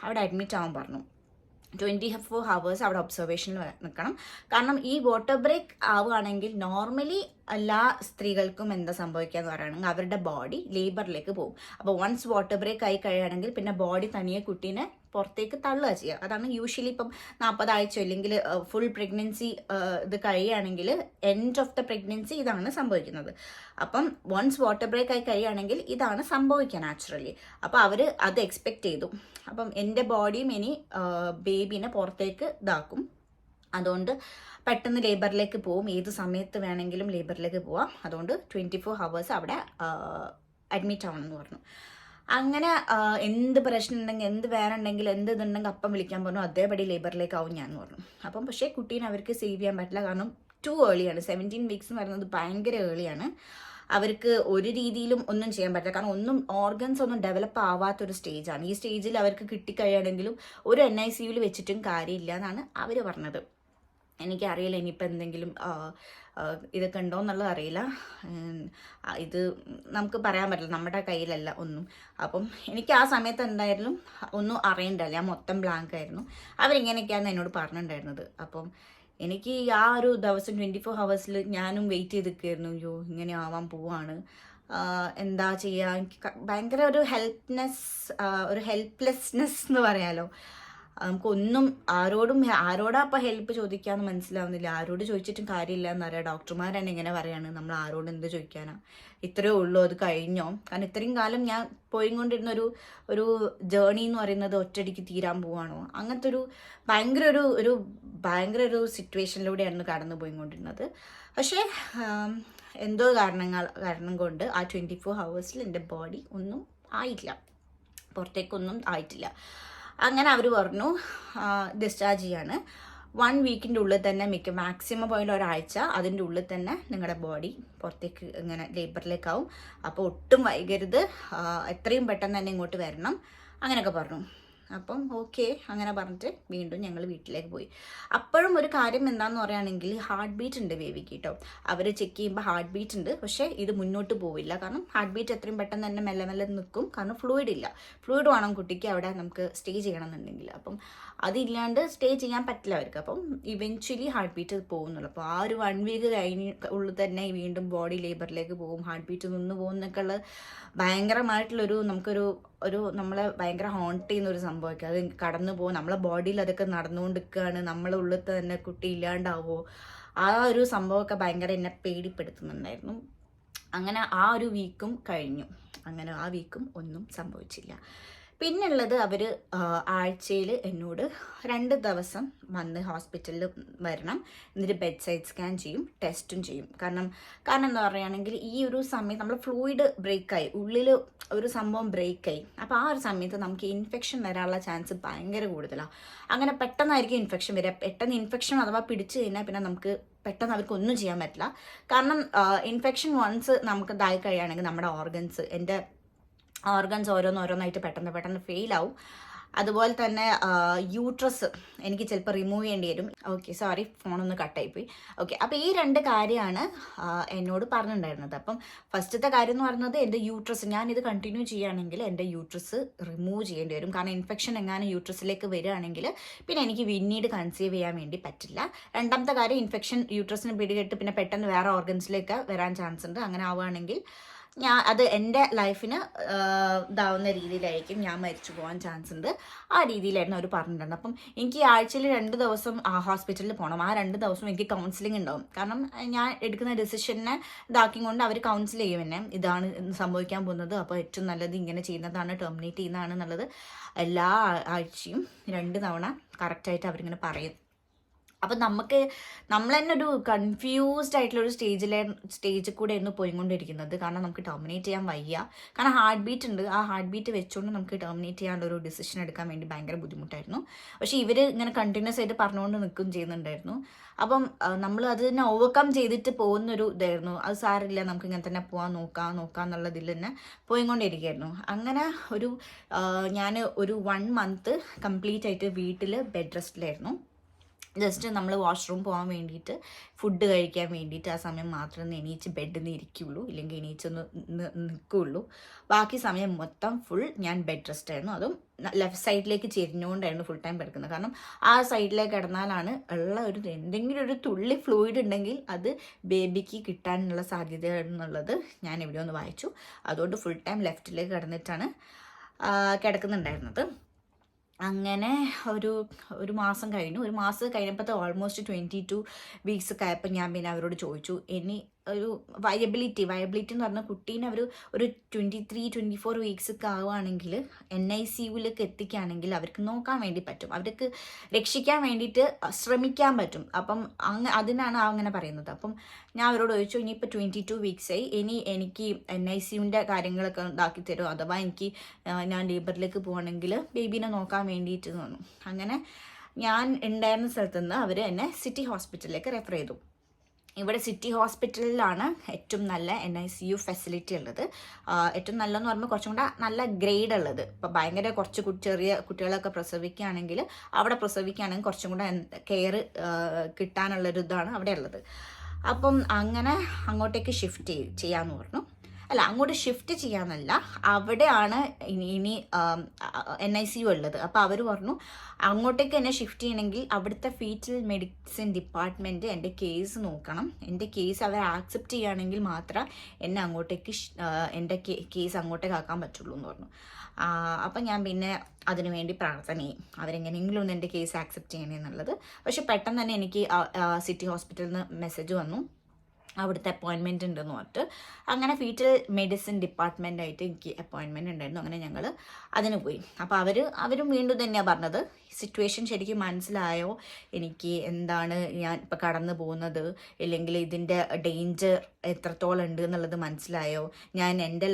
അവിടെ അഡ്മിറ്റ് ആവാൻ പറഞ്ഞു. 24 hours അവിടെ ഒബ്സർവേഷനിൽ നിൽക്കണം. കാരണം ഈ വാട്ടർ ബ്രേക്ക് ആവുകയാണെങ്കിൽ നോർമലി എല്ലാ സ്ത്രീകൾക്കും എന്താ സംഭവിക്കുക എന്ന് പറയുകയാണെങ്കിൽ അവരുടെ ബോഡി ലേബറിലേക്ക് പോകും. അപ്പോൾ വൺസ് വാട്ടർ ബ്രേക്ക് ആയി കഴിയുകയാണെങ്കിൽ പിന്നെ ബോഡി തനിയെ കുട്ടീനെ പുറത്തേക്ക് തള്ളുക ചെയ്യുക. അതാണ് യൂഷ്വലി ഇപ്പം 40 ആഴ്ച അല്ലെങ്കിൽ ഫുൾ പ്രഗ്നൻസി ഇത് കഴിയുകയാണെങ്കിൽ എൻഡ് ഓഫ് ദ പ്രഗ്നൻസി ഇതാണ് സംഭവിക്കുന്നത്. അപ്പം വൺസ് വാട്ടർ ബ്രേക്ക് ആയി കഴിയുകയാണെങ്കിൽ ഇതാണ് സംഭവിക്കുക നാച്ചുറലി. അപ്പോൾ അവർ അത് എക്സ്പെക്റ്റ് ചെയ്തു. അപ്പം എൻ്റെ ബോഡിയും ഇനി ബേബീനെ പുറത്തേക്ക് ഇതാക്കും, അതുകൊണ്ട് പെട്ടെന്ന് ലേബറിലേക്ക് പോവും, ഏത് സമയത്ത് വേണമെങ്കിലും ലേബറിലേക്ക് പോവാം, അതുകൊണ്ട് 24 hours അവിടെ അഡ്മിറ്റ് ആവണമെന്ന് പറഞ്ഞു. അങ്ങനെ എന്ത് പ്രശ്നം ഉണ്ടെങ്കിൽ, എന്ത് വേറെ ഉണ്ടെങ്കിൽ, എന്ത് ഇതുണ്ടെങ്കിൽ അപ്പം വിളിക്കാൻ പറഞ്ഞു, അതേപടി ലേബറിലേക്ക് ആവും ഞാൻ എന്ന് പറഞ്ഞു. അപ്പം പക്ഷേ കുട്ടീനെ അവർക്ക് സേവ് ചെയ്യാൻ പറ്റില്ല, കാരണം ടു ഏർലിയാണ്. 17 weeks എന്ന് പറയുന്നത് ഭയങ്കര ഏർലിയാണ്. അവർക്ക് ഒരു രീതിയിലും ഒന്നും ചെയ്യാൻ പറ്റില്ല, കാരണം ഒന്നും ഓർഗൻസ് ഒന്നും ഡെവലപ്പ് ആവാത്തൊരു സ്റ്റേജാണ്. ഈ സ്റ്റേജിൽ അവർക്ക് കിട്ടിക്കഴിയുകയാണെങ്കിലും ഒരു NICUവിൽ വെച്ചിട്ടും കാര്യമില്ല എന്നാണ് അവർ പറഞ്ഞത്. എനിക്കറിയില്ല ഇനിയിപ്പോൾ എന്തെങ്കിലും ഇതൊക്കെ ഉണ്ടോ എന്നുള്ളത് അറിയില്ല. ഇത് നമുക്ക് പറയാൻ പറ്റില്ല, നമ്മുടെ കയ്യിലല്ല ഒന്നും. അപ്പം എനിക്ക് ആ സമയത്ത് എന്തായാലും ഒന്നും അറിയണ്ടല്ല, ഞാൻ മൊത്തം ബ്ലാങ്ക് ആയിരുന്നു. അവരിങ്ങനെയൊക്കെയാണ് എന്നോട് പറഞ്ഞിട്ടുണ്ടായിരുന്നത്. അപ്പം എനിക്ക് ആ ഒരു ദിവസം 24 hours ഞാനും വെയിറ്റ് ചെയ്ത് നിൽക്കുകയായിരുന്നു. അയ്യോ ഇങ്ങനെ ആവാൻ പോവാണ്, എന്താ ചെയ്യുക, എനിക്ക് ഭയങ്കര ഒരു ഹെൽപ്ലെസ്നെസ് എന്ന് പറയാലോ. നമുക്കൊന്നും ആരോടാ അപ്പം ഹെൽപ്പ് ചോദിക്കാമെന്ന് മനസ്സിലാവുന്നില്ല, ആരോട് ചോദിച്ചിട്ടും കാര്യമില്ല എന്നറിയാം. ഡോക്ടർമാർ തന്നെ ഇങ്ങനെ പറയാണ്, നമ്മൾ ആരോട് എന്ത് ചോദിക്കാനാ, ഇത്രയേ ഉള്ളൂ, അത് കഴിഞ്ഞോ. കാരണം ഇത്രയും കാലം ഞാൻ പോയിക്കൊണ്ടിരുന്ന ഒരു ജേർണി എന്ന് പറയുന്നത് ഒറ്റയടിക്ക് തീരാൻ പോവാണോ, അങ്ങനത്തെ ഒരു ഭയങ്കര ഒരു സിറ്റുവേഷനിലൂടെയായിരുന്നു കടന്നു പോയിക്കൊണ്ടിരുന്നത്. പക്ഷേ എന്തോ കാരണം കൊണ്ട് ആ 24 hours എൻ്റെ ബോഡി ഒന്നും ആയിട്ടില്ല, പുറത്തേക്കൊന്നും ആയിട്ടില്ല. അങ്ങനെ അവർ പറഞ്ഞു ഡിസ്ചാർജ് ചെയ്യാണ്. 1 weekൻ്റെ ഉള്ളിൽ തന്നെ മാക്സിമം പോയിന്റ് ഒരാഴ്ച അതിൻ്റെ ഉള്ളിൽ തന്നെ നിങ്ങളുടെ ബോഡി പുറത്തേക്ക് ഇങ്ങനെ ലേബറിലേക്കാവും. അപ്പോൾ ഒട്ടും വൈകരുത്, എത്രയും പെട്ടെന്ന് തന്നെ ഇങ്ങോട്ട് വരണം, അങ്ങനെയൊക്കെ പറഞ്ഞു. അപ്പം ഓക്കെ അങ്ങനെ പറഞ്ഞിട്ട് വീണ്ടും ഞങ്ങൾ വീട്ടിലേക്ക് പോയി. അപ്പോഴും ഒരു കാര്യം എന്താണെന്ന് പറയുകയാണെങ്കിൽ ഹാർട്ട് ബീറ്റ് ഉണ്ട് ബേബിക്ക് കേട്ടോ. അവർ ചെക്ക് ചെയ്യുമ്പോൾ ഹാർട്ട് ബീറ്റ് ഉണ്ട്, പക്ഷേ ഇത് മുന്നോട്ട് പോവില്ല. കാരണം ഹാർട്ട് ബീറ്റ് എത്രയും പെട്ടെന്ന് തന്നെ മെല്ലെ മെല്ലെ നിൽക്കും, കാരണം ഫ്ലൂയിഡ് ഇല്ല. ഫ്ലൂയിഡ് വേണം കുട്ടിക്ക് അവിടെ നമുക്ക് സ്റ്റേ ചെയ്യണമെന്നുണ്ടെങ്കിൽ. അപ്പം അതില്ലാണ്ട് സ്റ്റേ ചെയ്യാൻ പറ്റില്ല അവർക്ക്. അപ്പം ഇവൻച്വലി ഹാർട്ട് ബീറ്റ് പോകുന്നുള്ളൂ. അപ്പോൾ ആ ഒരു 1 week ഉള്ളിൽ തന്നെ വീണ്ടും ബോഡി ലേബറിലേക്ക് പോകും, ഹാർട്ട് ബീറ്റ് നിന്ന് പോകുന്നൊക്കെ ഉള്ള ഭയങ്കരമായിട്ടുള്ളൊരു നമ്മളെ ഭയങ്കര ഹോണ്ട് ചെയ്യുന്ന ഒരു സംഭവമൊക്കെ. അത് കടന്നു പോകും, നമ്മളെ ബോഡിയിൽ അതൊക്കെ നടന്നുകൊണ്ടിരിക്കുകയാണ്, നമ്മളെ ഉള്ളിൽ തന്നെ കുട്ടി ഇല്ലാണ്ടാവോ, ആ ഒരു സംഭവമൊക്കെ ഭയങ്കര എന്നെ പേടിപ്പെടുത്തുന്നുണ്ടായിരുന്നു. അങ്ങനെ ആ ഒരു വീക്കും കഴിഞ്ഞു. അങ്ങനെ ആ വീക്കും ഒന്നും സംഭവിച്ചില്ല. പിന്നുള്ളത് അവർ ആഴ്ചയിൽ എന്നോട് 2 ദിവസം വന്ന് ഹോസ്പിറ്റലിൽ വരണം, എന്നിട്ട് ബെഡ് സൈഡ് സ്കാൻ ചെയ്യും, ടെസ്റ്റും ചെയ്യും. കാരണം എന്താ പറയുകയാണെങ്കിൽ ഈ ഒരു സമയത്ത് നമ്മൾ ഫ്ലൂയിഡ് ബ്രേക്കായി, ഉള്ളിൽ ഒരു സംഭവം ബ്രേക്കായി. അപ്പോൾ ആ ഒരു സമയത്ത് നമുക്ക് ഇൻഫെക്ഷൻ വരാനുള്ള ചാൻസ് ഭയങ്കര കൂടുതലാണ്. അങ്ങനെ പെട്ടെന്നായിരിക്കും ഇൻഫെക്ഷൻ വരിക. പെട്ടെന്ന് ഇൻഫെക്ഷൻ അഥവാ പിടിച്ചു കഴിഞ്ഞാൽ പിന്നെ നമുക്ക് പെട്ടെന്ന് അവർക്ക് ഒന്നും ചെയ്യാൻ പറ്റില്ല. കാരണം ഇൻഫെക്ഷൻ വൺസ് നമുക്ക് ഇതായി കഴിയുകയാണെങ്കിൽ നമ്മുടെ എൻ്റെ ഓർഗൻസ് ഓരോന്നായിട്ട് പെട്ടെന്ന് ഫെയിലാവും. അതുപോലെ തന്നെ യൂട്രസ് എനിക്ക് ചിലപ്പോൾ റിമൂവ് ചെയ്യേണ്ടി വരും. ഓക്കെ സോറി, ഫോണൊന്ന് കട്ടായിപ്പോയി. ഓക്കെ, അപ്പോൾ ഈ 2 കാര്യമാണ് എന്നോട് പറഞ്ഞിട്ടുണ്ടായിരുന്നത്. അപ്പം ഫസ്റ്റത്തെ കാര്യം എന്ന് പറയുന്നത് എൻ്റെ യൂട്രസ്, ഞാനിത് കണ്ടിന്യൂ ചെയ്യുകയാണെങ്കിൽ എൻ്റെ യൂട്രസ് റിമൂവ് ചെയ്യേണ്ടി വരും. കാരണം ഇൻഫെക്ഷൻ എങ്ങാനും യൂട്രസിലേക്ക് വരികയാണെങ്കിൽ പിന്നെ എനിക്ക് പിന്നീട് കൺസീവ് ചെയ്യാൻ വേണ്ടി പറ്റില്ല. രണ്ടാമത്തെ കാര്യം, ഇൻഫെക്ഷൻ യൂട്രസിന് പിടികെട്ട് പിന്നെ പെട്ടെന്ന് വേറെ ഓർഗൻസിലേക്ക് വരാൻ ചാൻസ് ഉണ്ട്. അങ്ങനെ ആവുകയാണെങ്കിൽ അത് എൻ്റെ ലൈഫിന് ഇതാവുന്ന രീതിയിലായിരിക്കും, ഞാൻ മരിച്ചു പോകാൻ ചാൻസ് ഉണ്ട്. ആ രീതിയിലായിരുന്നു അവർ പറഞ്ഞിട്ടുണ്ട്. അപ്പം എനിക്ക് ആഴ്ചയിൽ 2 ദിവസം ഹോസ്പിറ്റലിൽ പോകണം. ആ 2 ദിവസം എനിക്ക് കൗൺസിലിംഗ് ഉണ്ടാവും. കാരണം ഞാൻ എടുക്കുന്ന ഡെസിഷനെ ഇതാക്കിക്കൊണ്ട് അവർ കൗൺസിൽ ചെയ്യും എന്നെ, ഇതാണ് സംഭവിക്കാൻ പോകുന്നത്, അപ്പോൾ ഏറ്റവും നല്ലത് ഇങ്ങനെ ചെയ്യുന്നതാണ്, ടെർമിനേറ്റ് ചെയ്യുന്നതാണ് എന്നുള്ളത് എല്ലാ ആഴ്ചയും 2 തവണ കറക്റ്റായിട്ട് അവരിങ്ങനെ പറയും. അപ്പം നമ്മൾ തന്നെ ഒരു കൺഫ്യൂസ്ഡ് ആയിട്ടുള്ള ഒരു സ്റ്റേജിൽ കൂടെ ആയിരുന്നു പോയിക്കൊണ്ടിരിക്കുന്നത്. കാരണം നമുക്ക് ടെർമിനേറ്റ് ചെയ്യാൻ വയ്യ. കാരണം ഹാർട്ട് ബീറ്റ് ഉണ്ട്. ആ ഹാർട്ട് ബീറ്റ് വെച്ചുകൊണ്ട് നമുക്ക് ടെർമിനേറ്റ് ചെയ്യാനുള്ള ഒരു ഡിസിഷൻ എടുക്കാൻ വേണ്ടി ഭയങ്കര ബുദ്ധിമുട്ടായിരുന്നു. പക്ഷേ ഇവർ ഇങ്ങനെ കണ്ടിന്യൂസ് ആയിട്ട് പറഞ്ഞുകൊണ്ട് നിൽക്കുകയും ചെയ്യുന്നുണ്ടായിരുന്നു. അപ്പം നമ്മൾ അത് തന്നെ ഓവർകം ചെയ്തിട്ട് പോകുന്നൊരു ഇതായിരുന്നു. അത് സാരില്ല, നമുക്ക് ഇങ്ങനെ തന്നെ പോകാൻ നോക്കാം എന്നുള്ളതിൽ തന്നെ പോയിക്കൊണ്ടിരിക്കുകയായിരുന്നു. അങ്ങനെ ഞാൻ ഒരു 1 മന്ത് കംപ്ലീറ്റ് ആയിട്ട് വീട്ടിൽ ബെഡ് റെസ്റ്റിലായിരുന്നു. ജസ്റ്റ് നമ്മൾ വാഷ്റൂം പോകാൻ വേണ്ടിയിട്ട്, ഫുഡ് കഴിക്കാൻ വേണ്ടിയിട്ട് ആ സമയം മാത്രമേ എണീച്ച് ബെഡിൽ നിന്ന് ഇരിക്കുകയുള്ളൂ, ഇല്ലെങ്കിൽ എണീച്ചൊന്ന് നിൽക്കുകയുള്ളൂ. ബാക്കി സമയം മൊത്തം ഫുൾ ഞാൻ ബെഡ് റെസ്റ്റ് ആയിരുന്നു. അതും ലെഫ്റ്റ് സൈഡിലേക്ക് ചെരിഞ്ഞുകൊണ്ടായിരുന്നു ഫുൾ ടൈം കിടക്കുന്നത്. കാരണം ആ സൈഡിലേക്ക് കിടന്നാലാണ് എന്തെങ്കിലും ഒരു തുള്ളി ഫ്ലൂയിഡ് ഉണ്ടെങ്കിൽ അത് ബേബിക്ക് കിട്ടാനുള്ള സാധ്യത എന്നുള്ളത് ഞാൻ ഇവിടെ ഒന്ന് വായിച്ചു. അതുകൊണ്ട് ഫുൾ ടൈം ലെഫ്റ്റിലേക്ക് കിടന്നിട്ടാണ് കിടക്കുന്നുണ്ടായിരുന്നത്. അങ്ങനെ ഒരു മാസം കഴിഞ്ഞു. ഒരു മാസം കഴിഞ്ഞപ്പോഴത്തെ ഓൾമോസ്റ്റ് 22 വീക്സ് ഒക്കെ ആയപ്പോൾ ഞാൻ പിന്നെ അവരോട് ചോദിച്ചു, ഇനി ഒരു വയബിലിറ്റി എന്ന് പറഞ്ഞാൽ കുട്ടീനെ ഒരു 23-24 വീക്സ് ഒക്കെ ആവുകയാണെങ്കിൽ NICUവിലേക്ക് എത്തിക്കുകയാണെങ്കിൽ അവർക്ക് നോക്കാൻ വേണ്ടി പറ്റും, അവർക്ക് രക്ഷിക്കാൻ വേണ്ടിയിട്ട് ശ്രമിക്കാൻ പറ്റും. അപ്പം അതിനാണ് അങ്ങനെ പറയുന്നത്. അപ്പം ഞാൻ അവരോട് ചോദിച്ചു, ഇനിയിപ്പോൾ 22 വീക്സായി, ഇനി എനിക്ക് NICUവിൻ്റെ കാര്യങ്ങളൊക്കെ ഉണ്ടാക്കി തരുമോ, അഥവാ ഞാൻ ലേബറിലേക്ക് പോകണമെങ്കിൽ ബേബീനെ നോക്കാൻ വേണ്ടിയിട്ട് തോന്നും. അങ്ങനെ ഞാൻ ഉണ്ടായിരുന്ന സ്ഥലത്തുനിന്ന് അവർ എന്നെ സിറ്റി ഹോസ്പിറ്റലിലേക്ക് റെഫർ ചെയ്തു. ഇവിടെ സിറ്റി ഹോസ്പിറ്റലിലാണ് ഏറ്റവും നല്ല NICU ഫെസിലിറ്റി ഉള്ളത്. ഏറ്റവും നല്ലതെന്ന് പറയുമ്പോൾ കുറച്ചും കൂടെ നല്ല ഗ്രേഡ് ഉള്ളത്. ഇപ്പോൾ ഭയങ്കര ചെറിയ കുട്ടികളൊക്കെ പ്രസവിക്കുകയാണെങ്കിൽ അവിടെ പ്രസവിക്കുകയാണെങ്കിൽ കുറച്ചും കൂടെ കെയർ കിട്ടാനുള്ളൊരു ഇതാണ് അവിടെ ഉള്ളത്. അപ്പം അങ്ങനെ അങ്ങോട്ടേക്ക് ഷിഫ്റ്റ് ചെയ്യാമെന്ന് പറഞ്ഞു. അല്ല, അങ്ങോട്ട് ഷിഫ്റ്റ് ചെയ്യാമെന്നല്ല, അവിടെയാണ് ഇനി NICU ഉള്ളത്. അപ്പോൾ അവർ പറഞ്ഞു അങ്ങോട്ടേക്ക് എന്നെ ഷിഫ്റ്റ് ചെയ്യണമെങ്കിൽ അവിടുത്തെ ഫീറ്റൽ മെഡിസിൻ ഡിപ്പാർട്ട്മെൻറ്റ് എൻ്റെ കേസ് നോക്കണം. എൻ്റെ കേസ് അവർ ആക്സെപ്റ്റ് ചെയ്യുകയാണെങ്കിൽ മാത്രമേ എന്നെ അങ്ങോട്ടേക്ക് എൻ്റെ കേസ് അങ്ങോട്ടേക്ക് ആക്കാൻ പറ്റുള്ളൂ എന്ന് പറഞ്ഞു. അപ്പം ഞാൻ പിന്നെ അതിനു വേണ്ടി പ്രാർത്ഥന ചെയ്യും, അവരെങ്ങനെയെങ്കിലും ഒന്ന് എൻ്റെ കേസ് ആക്സെപ്റ്റ് ചെയ്യണേ എന്നുള്ളത്. പക്ഷെ പെട്ടെന്ന് തന്നെ എനിക്ക് സിറ്റി ഹോസ്പിറ്റലിൽ നിന്ന് മെസ്സേജ് വന്നു, അവിടുത്തെ അപ്പോയിൻമെൻറ്റ് ഉണ്ടെന്ന് പറഞ്ഞിട്ട്. അങ്ങനെ ഫീറ്റൽ മെഡിസിൻ ഡിപ്പാർട്ട്മെൻറ്റായിട്ട് എനിക്ക് അപ്പോയിൻമെൻറ്റ് ഉണ്ടായിരുന്നു. അങ്ങനെ ഞങ്ങൾ അതിന് പോയി. അപ്പോൾ അവരും വീണ്ടും തന്നെയാണ് പറഞ്ഞത്, സിറ്റുവേഷൻ ശരിക്കും മനസ്സിലായോ, എനിക്ക് എന്താണ് ഞാൻ ഇപ്പോൾ കടന്നു പോകുന്നത്, ഇല്ലെങ്കിൽ ഇതിൻ്റെ ഡേഞ്ചർ എത്രത്തോളം ഉണ്ട് എന്നുള്ളത് മനസ്സിലായോ, ഞാൻ എൻ്റെ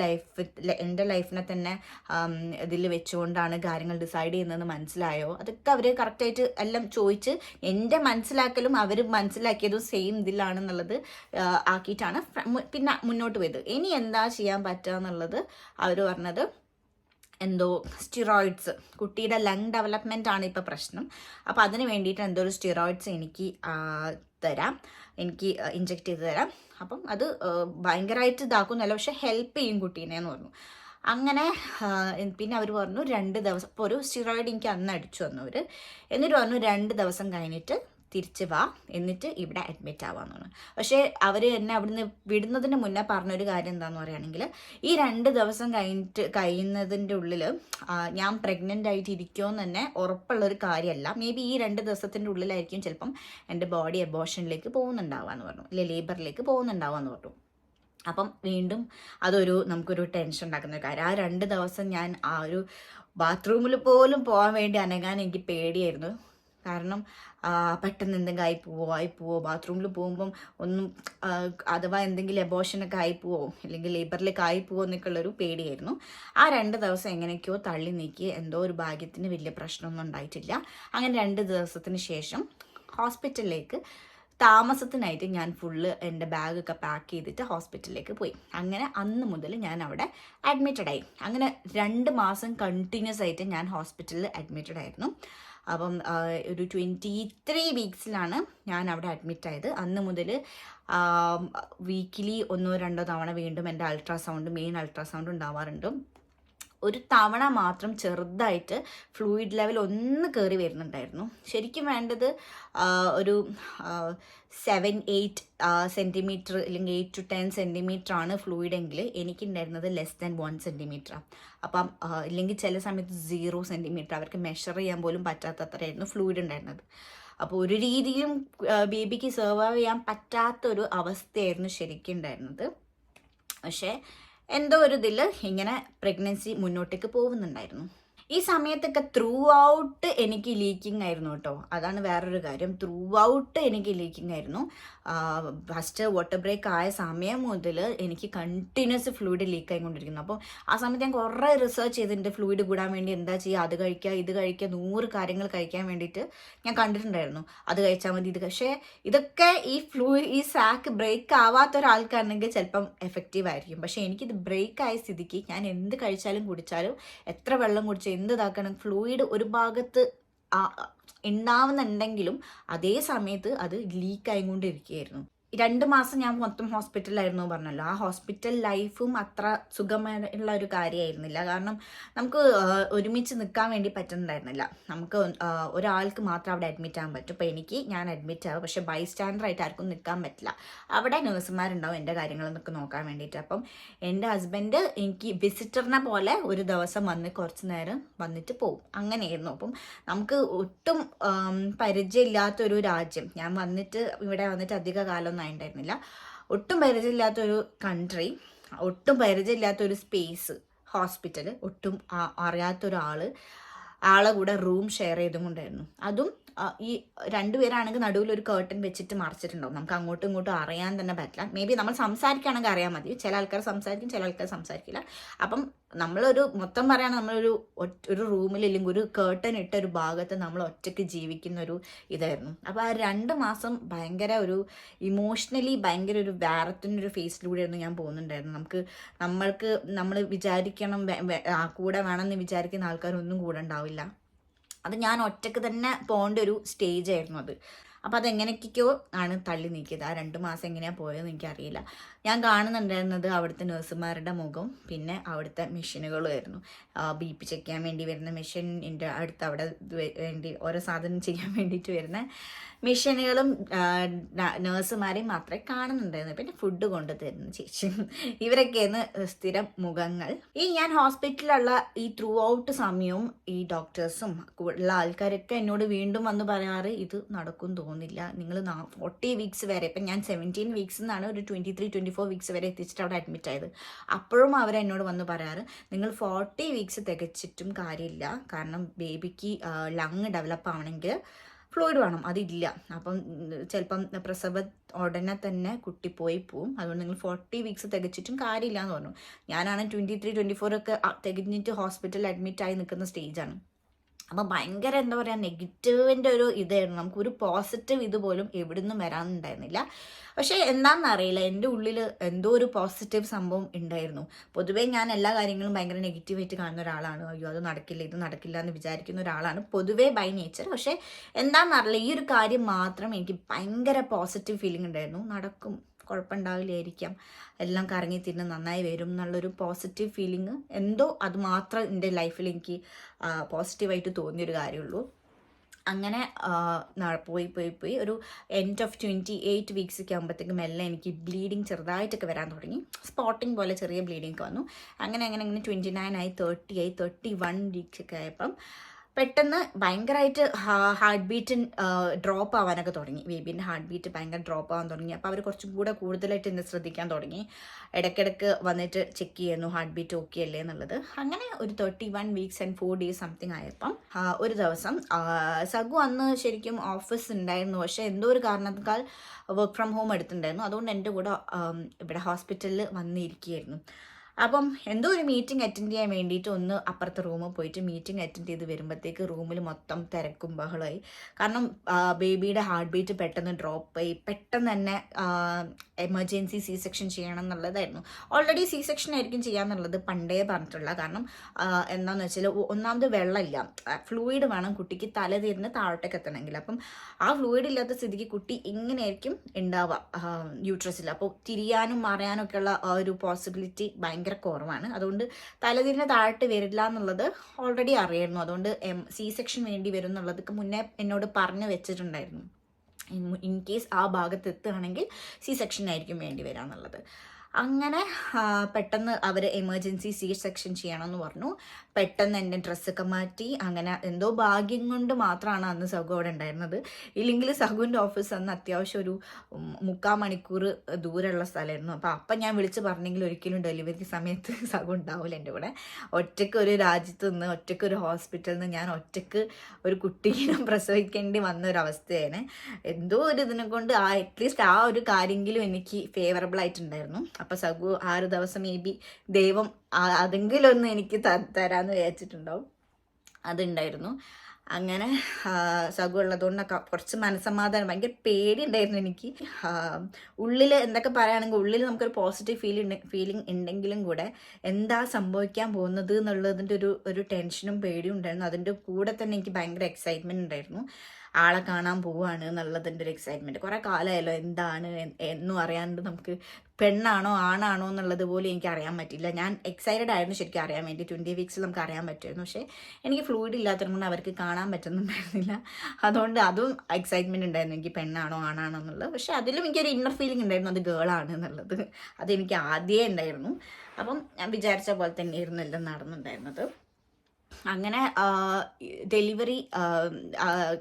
ലൈഫിനെ തന്നെ ഇതിൽ വെച്ചുകൊണ്ടാണ് കാര്യങ്ങൾ ഡിസൈഡ് ചെയ്യുന്നതെന്ന് മനസ്സിലായോ, അതൊക്കെ അവർ കറക്റ്റായിട്ട് എല്ലാം ചോദിച്ച് എൻ്റെ മനസ്സിലാക്കലും അവർ മനസ്സിലാക്കിയതും സെയിം ഇതിലാണെന്നുള്ളത് ആക്കിയിട്ടാണ് പിന്നെ മുന്നോട്ട് പോയത്. ഇനി എന്താ ചെയ്യാൻ പറ്റുക എന്നുള്ളത് അവർ പറഞ്ഞത്, എന്തോ സ്റ്റിറോയിഡ്സ്, കുട്ടിയുടെ ലങ് ഡെവലപ്മെൻ്റ് ആണ് ഇപ്പോൾ പ്രശ്നം. അപ്പോൾ അതിന് വേണ്ടിയിട്ട് എന്തോ ഒരു സ്റ്റിറോയിഡ്സ് എനിക്ക് ഇഞ്ചെക്റ്റ് ചെയ്ത് തരാം. അപ്പം അത് ഭയങ്കരമായിട്ട് ഇതാക്കുന്നല്ല, പക്ഷെ ഹെൽപ്പ് ചെയ്യും കുട്ടീനെ എന്ന് പറഞ്ഞു. അങ്ങനെ പിന്നെ അവർ പറഞ്ഞു 2 ദിവസം, ഇപ്പോൾ ഒരു സ്റ്റിറോയിഡ് എനിക്ക് അന്ന് അടിച്ചു തന്നു അവർ. എന്നിട്ട് പറഞ്ഞു 2 ദിവസം കഴിഞ്ഞിട്ട് തിരിച്ച് വാ, എന്നിട്ട് ഇവിടെ അഡ്മിറ്റ് ആവാമെന്നാണ്. പക്ഷേ അവർ എന്നെ അവിടുന്ന് വിടുന്നതിന് മുന്നേ പറഞ്ഞൊരു കാര്യം എന്താണെന്ന് പറയുകയാണെങ്കിൽ, ഈ 2 ദിവസം കഴിയുന്നതിൻ്റെ ഉള്ളിൽ ഞാൻ പ്രഗ്നൻ്റ് ആയിട്ട് ഇരിക്കുമെന്ന് തന്നെ ഉറപ്പുള്ളൊരു കാര്യമല്ല. മേ ബി ഈ 2 ദിവസത്തിൻ്റെ ഉള്ളിലായിരിക്കും ചിലപ്പം എൻ്റെ ബോഡി അബോർഷനിലേക്ക് പോകുന്നുണ്ടാവാന്ന് പറഞ്ഞു, അല്ലെ ലേബറിലേക്ക് പോകുന്നുണ്ടാവാന്ന് പറഞ്ഞു. അപ്പം വീണ്ടും നമുക്കൊരു ടെൻഷൻ ഉണ്ടാക്കുന്ന ഒരു കാര്യം. ആ 2 ദിവസം ഞാൻ ഒരു ബാത്റൂമിൽ പോലും പോകാൻ വേണ്ടി അനങ്ങാൻ എനിക്ക് പേടിയായിരുന്നു. കാരണം പെട്ടെന്ന് എന്തെങ്കിലും ആയിപ്പോവോ, ബാത്റൂമിൽ പോകുമ്പം ഒന്നും അഥവാ എന്തെങ്കിലും എബോഷനൊക്കെ ആയിപ്പോവോ, അല്ലെങ്കിൽ ലേബറിലേക്ക് ആയിപ്പോവോ എന്നൊക്കെയുള്ളൊരു പേടിയായിരുന്നു. ആ 2 ദിവസം എങ്ങനെയൊക്കെയോ തള്ളി നീക്കി, എന്തോ ഒരു ഭാഗ്യത്തിന് വലിയ പ്രശ്നമൊന്നും ഉണ്ടായിട്ടില്ല. അങ്ങനെ 2 ദിവസത്തിന് ശേഷം ഹോസ്പിറ്റലിലേക്ക് താമസത്തിനായിട്ട് ഞാൻ ഫുള്ള് എൻ്റെ ബാഗൊക്കെ പാക്ക് ചെയ്തിട്ട് ഹോസ്പിറ്റലിലേക്ക് പോയി. അങ്ങനെ അന്ന് മുതൽ ഞാൻ അവിടെ അഡ്മിറ്റഡ് ആയി. അങ്ങനെ 2 മാസം കണ്ടിന്യൂസ് ആയിട്ട് ഞാൻ ഹോസ്പിറ്റലിൽ അഡ്മിറ്റഡ് ആയിരുന്നു. അപ്പം ഒരു 23 വീക്സിലാണ് ഞാൻ അവിടെ അഡ്മിറ്റ് ആയത്. അന്ന് മുതൽ വീക്കിലി 1-2 തവണ വീണ്ടും എൻ്റെ മെയിൻ അൾട്രാസൗണ്ട് ഉണ്ടാവാറുണ്ട്. ഒരു തവണ മാത്രം ചെറുതായിട്ട് ഫ്ലൂയിഡ് ലെവൽ ഒന്ന് കയറി വരുന്നുണ്ടായിരുന്നു. ശരിക്കും വേണ്ടത് ഒരു 7-8 സെൻറ്റിമീറ്റർ അല്ലെങ്കിൽ 8 to 10 സെൻറ്റിമീറ്റർ ആണ് ഫ്ലൂയിഡ് എങ്കിൽ എനിക്കുണ്ടായിരുന്നത് ലെസ് ദാൻ 1 സെൻറ്റിമീറ്ററാണ്. അപ്പം ഇല്ലെങ്കിൽ ചില സമയത്ത് 0 സെൻറ്റിമീറ്റർ, അവർക്ക് മെഷർ ചെയ്യാൻ പോലും പറ്റാത്തത്രയായിരുന്നു ഫ്ലൂയിഡ് ഉണ്ടായിരുന്നത്. അപ്പോൾ ഒരു രീതിയിലും ബേബിക്ക് സർവൈവ് ചെയ്യാൻ പറ്റാത്തൊരു അവസ്ഥയായിരുന്നു ശരിക്കും ഉണ്ടായിരുന്നത്. പക്ഷേ എന്തോ ഒരു ഇതിൽ ഇങ്ങനെ പ്രഗ്നൻസി മുന്നോട്ടേക്ക് പോകുന്നുണ്ടായിരുന്നു. ഈ സമയത്തൊക്കെ ത്രൂ ഔട്ട് എനിക്ക് ലീക്കിംഗ് ആയിരുന്നു കേട്ടോ. അതാണ് വേറൊരു കാര്യം. ത്രൂ ഔട്ട് എനിക്ക് ലീക്കിംഗ് ആയിരുന്നു. ഫസ്റ്റ് വാട്ടർ ബ്രേക്ക് ആയ സമയം മുതൽ എനിക്ക് കണ്ടിന്യൂസ് ഫ്ലൂയിഡ് ലീക്ക് ആയിക്കൊണ്ടിരിക്കുന്നു. അപ്പോൾ ആ സമയത്ത് ഞാൻ കുറേ റിസർച്ച് ചെയ്തിട്ടുണ്ട്. ഫ്ലൂയിഡ് കൂടാൻ വേണ്ടി എന്താ ചെയ്യുക, അത് കഴിക്കുക, ഇത് കഴിക്കുക, 100 കാര്യങ്ങൾ കഴിക്കാൻ വേണ്ടിയിട്ട് ഞാൻ കണ്ടിട്ടുണ്ടായിരുന്നു. അത് കഴിച്ചാൽ മതി, ഇത്. പക്ഷേ ഇതൊക്കെ ഈ സാക്ക് ബ്രേക്ക് ആവാത്ത ഒരാൾക്കാണെങ്കിൽ ചിലപ്പം എഫക്റ്റീവ് ആയിരിക്കും. പക്ഷേ എനിക്കിത് ബ്രേക്ക് ആയ സ്ഥിതിക്ക് ഞാൻ എന്ത് കഴിച്ചാലും കുടിച്ചാലും എത്ര വെള്ളം കുടിച്ചാൽ എന്ത് ഇതാക്കണം, ഫ്ലൂയിഡ് ഒരു ഭാഗത്ത് ഉണ്ടാവുന്നുണ്ടെങ്കിലും അതേ സമയത്ത് അത് ലീക്ക് ആയിക്കൊണ്ടിരിക്കുകയായിരുന്നു. 2 മാസം ഞാൻ മൊത്തം ഹോസ്പിറ്റലിലായിരുന്നു പറഞ്ഞല്ലോ. ആ ഹോസ്പിറ്റൽ ലൈഫും അത്ര സുഖമുള്ള ഒരു കാര്യമായിരുന്നില്ല. കാരണം നമുക്ക് ഒരുമിച്ച് നിൽക്കാൻ വേണ്ടി പറ്റുന്നുണ്ടായിരുന്നില്ല. നമുക്ക് ഒരാൾക്ക് മാത്രം അവിടെ അഡ്മിറ്റ് ആകാൻ പറ്റും. ഇപ്പോൾ ഞാൻ അഡ്മിറ്റ് ആവും, പക്ഷേ ബൈസ്റ്റാൻഡറായിട്ട് ആർക്കും നിൽക്കാൻ പറ്റില്ല. അവിടെ നഴ്സുമാരുണ്ടാവും എൻ്റെ കാര്യങ്ങളെന്നൊക്കെ നോക്കാൻ വേണ്ടിയിട്ട്. അപ്പം എൻ്റെ ഹസ്ബൻഡ് എനിക്ക് വിസിറ്ററിനെ പോലെ ഒരു ദിവസം വന്ന് കുറച്ച് നേരം വന്നിട്ട് പോവും, അങ്ങനെയായിരുന്നു. അപ്പം നമുക്ക് ഒട്ടും പരിചയമില്ലാത്തൊരു രാജ്യം, ഞാൻ ഇവിടെ വന്നിട്ട് അധിക കാലമൊന്നും ഉണ്ടായിരുന്നില്ല. ഒട്ടും പരിചയമില്ലാത്തൊരു കൺട്രി, ഒട്ടും പരിചയമില്ലാത്തൊരു സ്പേസ്, ഹോസ്പിറ്റൽ, ഒട്ടും ആളെ കൂടെ റൂം ഷെയർ ചെയ്തുകൊണ്ടായിരുന്നു. അതും ഈ 2 പേരാണെങ്കിൽ നടുവിൽ ഒരു കേർട്ടൻ വെച്ചിട്ട് മറച്ചിട്ടുണ്ടാവും. നമുക്ക് അങ്ങോട്ടും ഇങ്ങോട്ടും അറിയാൻ തന്നെ പറ്റില്ല. മേ ബി നമ്മൾ സംസാരിക്കുകയാണെങ്കിൽ അറിയാൻ മതി. ചില ആൾക്കാർ സംസാരിക്കും, ചില ആൾക്കാർ സംസാരിക്കില്ല. അപ്പം മൊത്തം പറയുകയാണെങ്കിൽ ഒരു റൂമിൽ അല്ലെങ്കിൽ ഒരു കേർട്ടൻ ഇട്ട ഒരു ഭാഗത്ത് നമ്മൾ ഒറ്റയ്ക്ക് ജീവിക്കുന്ന ഒരു ഇതായിരുന്നു. അപ്പോൾ ആ 2 മാസം ഭയങ്കര ഒരു ഇമോഷണലി ഭയങ്കര ഒരു വേറത്തിനൊരു ഫേസിലൂടെയായിരുന്നു ഞാൻ പോകുന്നുണ്ടായിരുന്നു. നമ്മൾ വിചാരിക്കണം കൂടെ വേണമെന്ന് വിചാരിക്കുന്ന ആൾക്കാരൊന്നും കൂടെ ഉണ്ടാവില്ല. അത് ഞാൻ ഒറ്റയ്ക്ക് തന്നെ പോകേണ്ട ഒരു സ്റ്റേജ് ആയിരുന്നു അത്. അപ്പോൾ അതെങ്ങനെയൊക്കെയോ ആണ് തള്ളി നീക്കിയത്. ആ 2 മാസം എങ്ങനെയാണ് പോയതെന്ന് എനിക്കറിയില്ല. ഞാൻ കാണുന്നുണ്ടായിരുന്നത് അവിടുത്തെ നഴ്സുമാരുടെ മുഖം, പിന്നെ അവിടുത്തെ മെഷീനുകളുമായിരുന്നു. BP ചെക്ക് ചെയ്യാൻ വേണ്ടി വരുന്ന മെഷീൻ, എൻ്റെ അടുത്ത് അവിടെ വേണ്ടി ഓരോ സാധനം ചെയ്യാൻ വേണ്ടിയിട്ട് വരുന്ന മെഷീനുകളും നഴ്സുമാരെയും മാത്രമേ കാണുന്നുണ്ടായിരുന്നു. പിന്നെ ഫുഡ് കൊണ്ടു തരുന്നു ചേച്ചി, ഇവരൊക്കെയാണ് സ്ഥിരം മുഖങ്ങൾ. ഞാൻ ഹോസ്പിറ്റലിലുള്ള ഈ ത്രൂ ഔട്ട് സമയവും ഈ ഡോക്ടേഴ്സും ഉള്ള ആൾക്കാരൊക്കെ എന്നോട് വീണ്ടും വന്ന് പറയാറ്, ഇത് നടക്കും തോന്നില്ല, നിങ്ങൾ 40 വീക്സ് വരെ, ഇപ്പം ഞാൻ 17 വീക്സ് എന്നാണ് ഒരു 23-24 വീക്സ് വരെ എത്തിച്ചിട്ട് അവിടെ അഡ്മിറ്റ് ആയത്. അപ്പോഴും അവരെന്നോട് വന്ന് പറയാറ്, നിങ്ങൾ 40 വീക്സ് തികച്ചിട്ടും കാര്യമില്ല, കാരണം ബേബിക്ക് ലങ് ഡെവലപ്പ് ആവണമെങ്കിൽ ഫ്ലൂയിഡ് വേണം, അതില്ല. അപ്പം ചിലപ്പം പ്രസവ ഉടനെ തന്നെ കുട്ടി പോവും. അതുകൊണ്ട് നിങ്ങൾ 40 വീക്സ് തികച്ചിട്ടും കാര്യമില്ല എന്ന് പറഞ്ഞു. ഞാനാണ് 23-24 ഒക്കെ തികഞ്ഞിട്ട് ഹോസ്പിറ്റലിൽ അഡ്മിറ്റായി നിൽക്കുന്ന സ്റ്റേജാണ്. അപ്പം ഭയങ്കര എന്താ പറയുക, നെഗറ്റീവിൻ്റെ ഒരു ഇതായിരുന്നു. നമുക്കൊരു പോസിറ്റീവ് ഇതുപോലും എവിടെ നിന്നും വരാനുണ്ടായിരുന്നില്ല. പക്ഷേ എന്താണെന്നറിയില്ല, എൻ്റെ ഉള്ളിൽ എന്തോ ഒരു പോസിറ്റീവ് സംഭവം ഉണ്ടായിരുന്നു. പൊതുവേ ഞാൻ എല്ലാ കാര്യങ്ങളും ഭയങ്കര നെഗറ്റീവായിട്ട് കാണുന്ന ഒരാളാണ്. അയ്യോ അത് നടക്കില്ല, ഇത് നടക്കില്ല എന്ന് വിചാരിക്കുന്ന ഒരാളാണ് പൊതുവേ ബൈ നേച്ചർ. പക്ഷേ എന്താണെന്നറിയില്ല, ഈ ഒരു കാര്യം മാത്രം എനിക്ക് ഭയങ്കര പോസിറ്റീവ് ഫീലിംഗ് ഉണ്ടായിരുന്നു. നടക്കും, കുഴപ്പമുണ്ടാവില്ലായിരിക്കാം, എല്ലാം കറങ്ങി തിരിഞ്ഞ് നന്നായി വരും എന്നുള്ളൊരു പോസിറ്റീവ് ഫീലിംഗ് എന്തോ അത് മാത്രം എൻ്റെ ലൈഫിൽ എനിക്ക് പോസിറ്റീവായിട്ട് തോന്നിയൊരു കാര്യമുള്ളൂ. അങ്ങനെ പോയി ഒരു എൻഡ് ഓഫ് 28 വീക്സ് ഒക്കെ ആകുമ്പോഴത്തേക്കും എല്ലാം എനിക്ക് ബ്ലീഡിങ് ചെറുതായിട്ടൊക്കെ വരാൻ തുടങ്ങി. സ്പോട്ടിങ് പോലെ ചെറിയ ബ്ലീഡിങ് ഒക്കെ വന്നു. അങ്ങനെ 29 ആയി, 30 ആയി, 31 വീക്സ് ഒക്കെ ആയപ്പം പെട്ടെന്ന് ഭയങ്കരമായിട്ട് ഹാർട്ട് ബീറ്റ് ഡ്രോപ്പ് ആവാനൊക്കെ തുടങ്ങി. ബേബീൻ്റെ ഹാർട്ട് ബീറ്റ് ഭയങ്കര ഡ്രോപ്പ് ആവാൻ തുടങ്ങി. അപ്പോൾ അവർ കുറച്ചും കൂടെ കൂടുതലായിട്ട് എന്നെ ശ്രദ്ധിക്കാൻ തുടങ്ങി. ഇടയ്ക്കിടയ്ക്ക് വന്നിട്ട് ചെക്ക് ചെയ്യുന്നു ഹാർട്ട് ബീറ്റ് ഓക്കെ അല്ലേ എന്നുള്ളത്. അങ്ങനെ ഒരു 31 വീക്സ് ആൻഡ് 4 ഡേയ്സ് സംതിങ് ആയപ്പം ഒരു ദിവസം സഗു അന്ന് ശരിക്കും ഓഫീസ് ഉണ്ടായിരുന്നു, പക്ഷേ എന്തോ ഒരു കാരണത്താൽ വർക്ക് ഫ്രം ഹോം എടുത്തിട്ടുണ്ടായിരുന്നു. അതുകൊണ്ട് എൻ്റെ കൂടെ ഇവിടെ ഹോസ്പിറ്റലിൽ വന്നിരിക്കുകയായിരുന്നു. അപ്പം എന്തോ ഒരു മീറ്റിംഗ് അറ്റൻഡ് ചെയ്യാൻ വേണ്ടിയിട്ട് ഒന്ന് അപ്പുറത്തെ റൂമിൽ പോയിട്ട് മീറ്റിംഗ് അറ്റൻഡ് ചെയ്ത് വരുമ്പോഴത്തേക്ക് റൂമിൽ മൊത്തം തിരക്കും ബഹളമായി. കാരണം ബേബിയുടെ ഹാർട്ട് ബീറ്റ് പെട്ടെന്ന് ഡ്രോപ്പ് ആയി. പെട്ടെന്ന് തന്നെ എമർജൻസി C-സെക്ഷൻ ചെയ്യണം എന്നുള്ളതായിരുന്നു. ഓൾറെഡി C-സെക്ഷൻ ആയിരിക്കും ചെയ്യാന്നുള്ളത് പണ്ടേ പറഞ്ഞിട്ടുള്ള. കാരണം എന്താണെന്ന് വെച്ചാൽ ഒന്നാമത് വെള്ളമില്ല, ഫ്ലൂയിഡ് വേണം കുട്ടിക്ക് തലതിരിഞ്ഞ് താഴോട്ടേക്ക് എത്തണമെങ്കിൽ. അപ്പം ആ ഫ്ലൂയിഡ് ഇല്ലാത്ത സ്ഥിതിക്ക് കുട്ടി ഇങ്ങനെയായിരിക്കും ഉണ്ടാവുക യൂട്രസിൽ. അപ്പോൾ തിരിയാനും മറിയാനും ഒക്കെയുള്ള ഒരു പോസിബിലിറ്റി ഭയങ്കര കുറവാണ്. അതുകൊണ്ട് തലതിരിഞ്ഞ് താഴോട്ട് വരില്ല എന്നുള്ളത് ഓൾറെഡി അറിയായിരുന്നു. അതുകൊണ്ട് C-സെക്ഷൻ വേണ്ടി വരും എന്നുള്ളതൊക്കെ മുന്നേ എന്നോട് പറഞ്ഞു വെച്ചിട്ടുണ്ടായിരുന്നു. ഇൻ കേസ് ആ ഭാഗത്ത് എത്തുകയാണെങ്കിൽ C-സെക്ഷൻ ആയിരിക്കും വേണ്ടി വരിക എന്നുള്ളത്. അങ്ങനെ പെട്ടെന്ന് അവർ എമർജൻസി സെക്ഷൻ ചെയ്യണമെന്ന് പറഞ്ഞു. പെട്ടെന്ന് എൻ്റെ ഡ്രസ്സൊക്കെ മാറ്റി. അങ്ങനെ എന്തോ ഭാഗ്യം കൊണ്ട് മാത്രമാണ് അന്ന് സഗു അവിടെ ഉണ്ടായിരുന്നത്. ഇല്ലെങ്കിൽ സഗുവിൻ്റെ ഓഫീസ് അന്ന് അത്യാവശ്യം ഒരു 3/4 മണിക്കൂർ ദൂരമുള്ള സ്ഥലമായിരുന്നു. അപ്പം ഞാൻ വിളിച്ച് പറഞ്ഞെങ്കിൽ ഒരിക്കലും ഡെലിവറി സമയത്ത് സഗു ഉണ്ടാവില്ല എൻ്റെ കൂടെ. ഒറ്റയ്ക്ക് ഒരു രാജ്യത്ത് നിന്ന്, ഒറ്റയ്ക്ക് ഒരു ഹോസ്പിറ്റലിൽ നിന്ന് ഞാൻ ഒറ്റയ്ക്ക് ഒരു കുട്ടീനെ പ്രസവിക്കേണ്ടി വന്ന ഒരവസ്ഥയാണ്. എന്തോ ഒരു ഇതിനെ കൊണ്ട് അറ്റ്ലീസ്റ്റ് ആ ഒരു കാര്യമെങ്കിലും എനിക്ക് ഫേവറബിൾ ആയിട്ടുണ്ടായിരുന്നു. അപ്പോൾ സഗു ആ ഒരു ദിവസം മേ ബി ദൈവം അതെങ്കിലും ഒന്ന് എനിക്ക് തരാമെന്ന് വിചാരിച്ചിട്ടുണ്ടാവും. അതുണ്ടായിരുന്നു. അങ്ങനെ സഗു ഉള്ളതുകൊണ്ടൊക്കെ കുറച്ച് മനസ്സമാധാനം, ഭയങ്കര പേടിയുണ്ടായിരുന്നു എനിക്ക്. ഉള്ളിൽ എന്തൊക്കെ പറയുകയാണെങ്കിൽ ഉള്ളിൽ നമുക്കൊരു പോസിറ്റീവ് ഫീലിംഗ് ഉണ്ടെങ്കിലും കൂടെ എന്താ സംഭവിക്കാൻ പോകുന്നത് എന്നുള്ളതിൻ്റെ ഒരു ടെൻഷനും പേടിയും ഉണ്ടായിരുന്നു. അതിൻ്റെ കൂടെ തന്നെ എനിക്ക് ഭയങ്കര എക്സൈറ്റ്മെൻറ്റ് ഉണ്ടായിരുന്നു. ആളെ കാണാൻ പോവുകയാണ് എന്നുള്ളതിൻ്റെ ഒരു എക്സൈറ്റ്മെൻറ്റ്. കുറേ കാലമായല്ലോ എന്താണ് എന്നും അറിയാണ്ട് നമുക്ക് പെണ്ണാണോ ആണാണോ എന്നുള്ളത് പോലും എനിക്ക് അറിയാൻ പറ്റില്ല. ഞാൻ എക്സൈറ്റഡ് ആയിരുന്നു ശരിക്കും അറിയാൻ വേണ്ടി. 20 വീക്സിൽ നമുക്ക് അറിയാൻ പറ്റുമായിരുന്നു. പക്ഷേ എനിക്ക് ഫ്ലൂയിഡ് ഇല്ലാത്തത് കൊണ്ട് അവർക്ക് കാണാൻ പറ്റുന്നുണ്ടായിരുന്നില്ല. അതുകൊണ്ട് അതും എക്സൈറ്റ്മെൻറ്റ് ഉണ്ടായിരുന്നു എനിക്ക് പെണ്ണാണോ ആണാണോ എന്നുള്ളത്. പക്ഷേ അതിലും എനിക്കൊരു ഇന്നർ ഫീലിംഗ് ഉണ്ടായിരുന്നു അത് ഗേളാണ് എന്നുള്ളത്. അതെനിക്ക് ആദ്യമേ ഉണ്ടായിരുന്നു. അപ്പം ഞാൻ വിചാരിച്ച പോലെ തന്നെയായിരുന്നു എല്ലാം നടന്നുണ്ടായിരുന്നത്. അങ്ങനെ ഡെലിവറി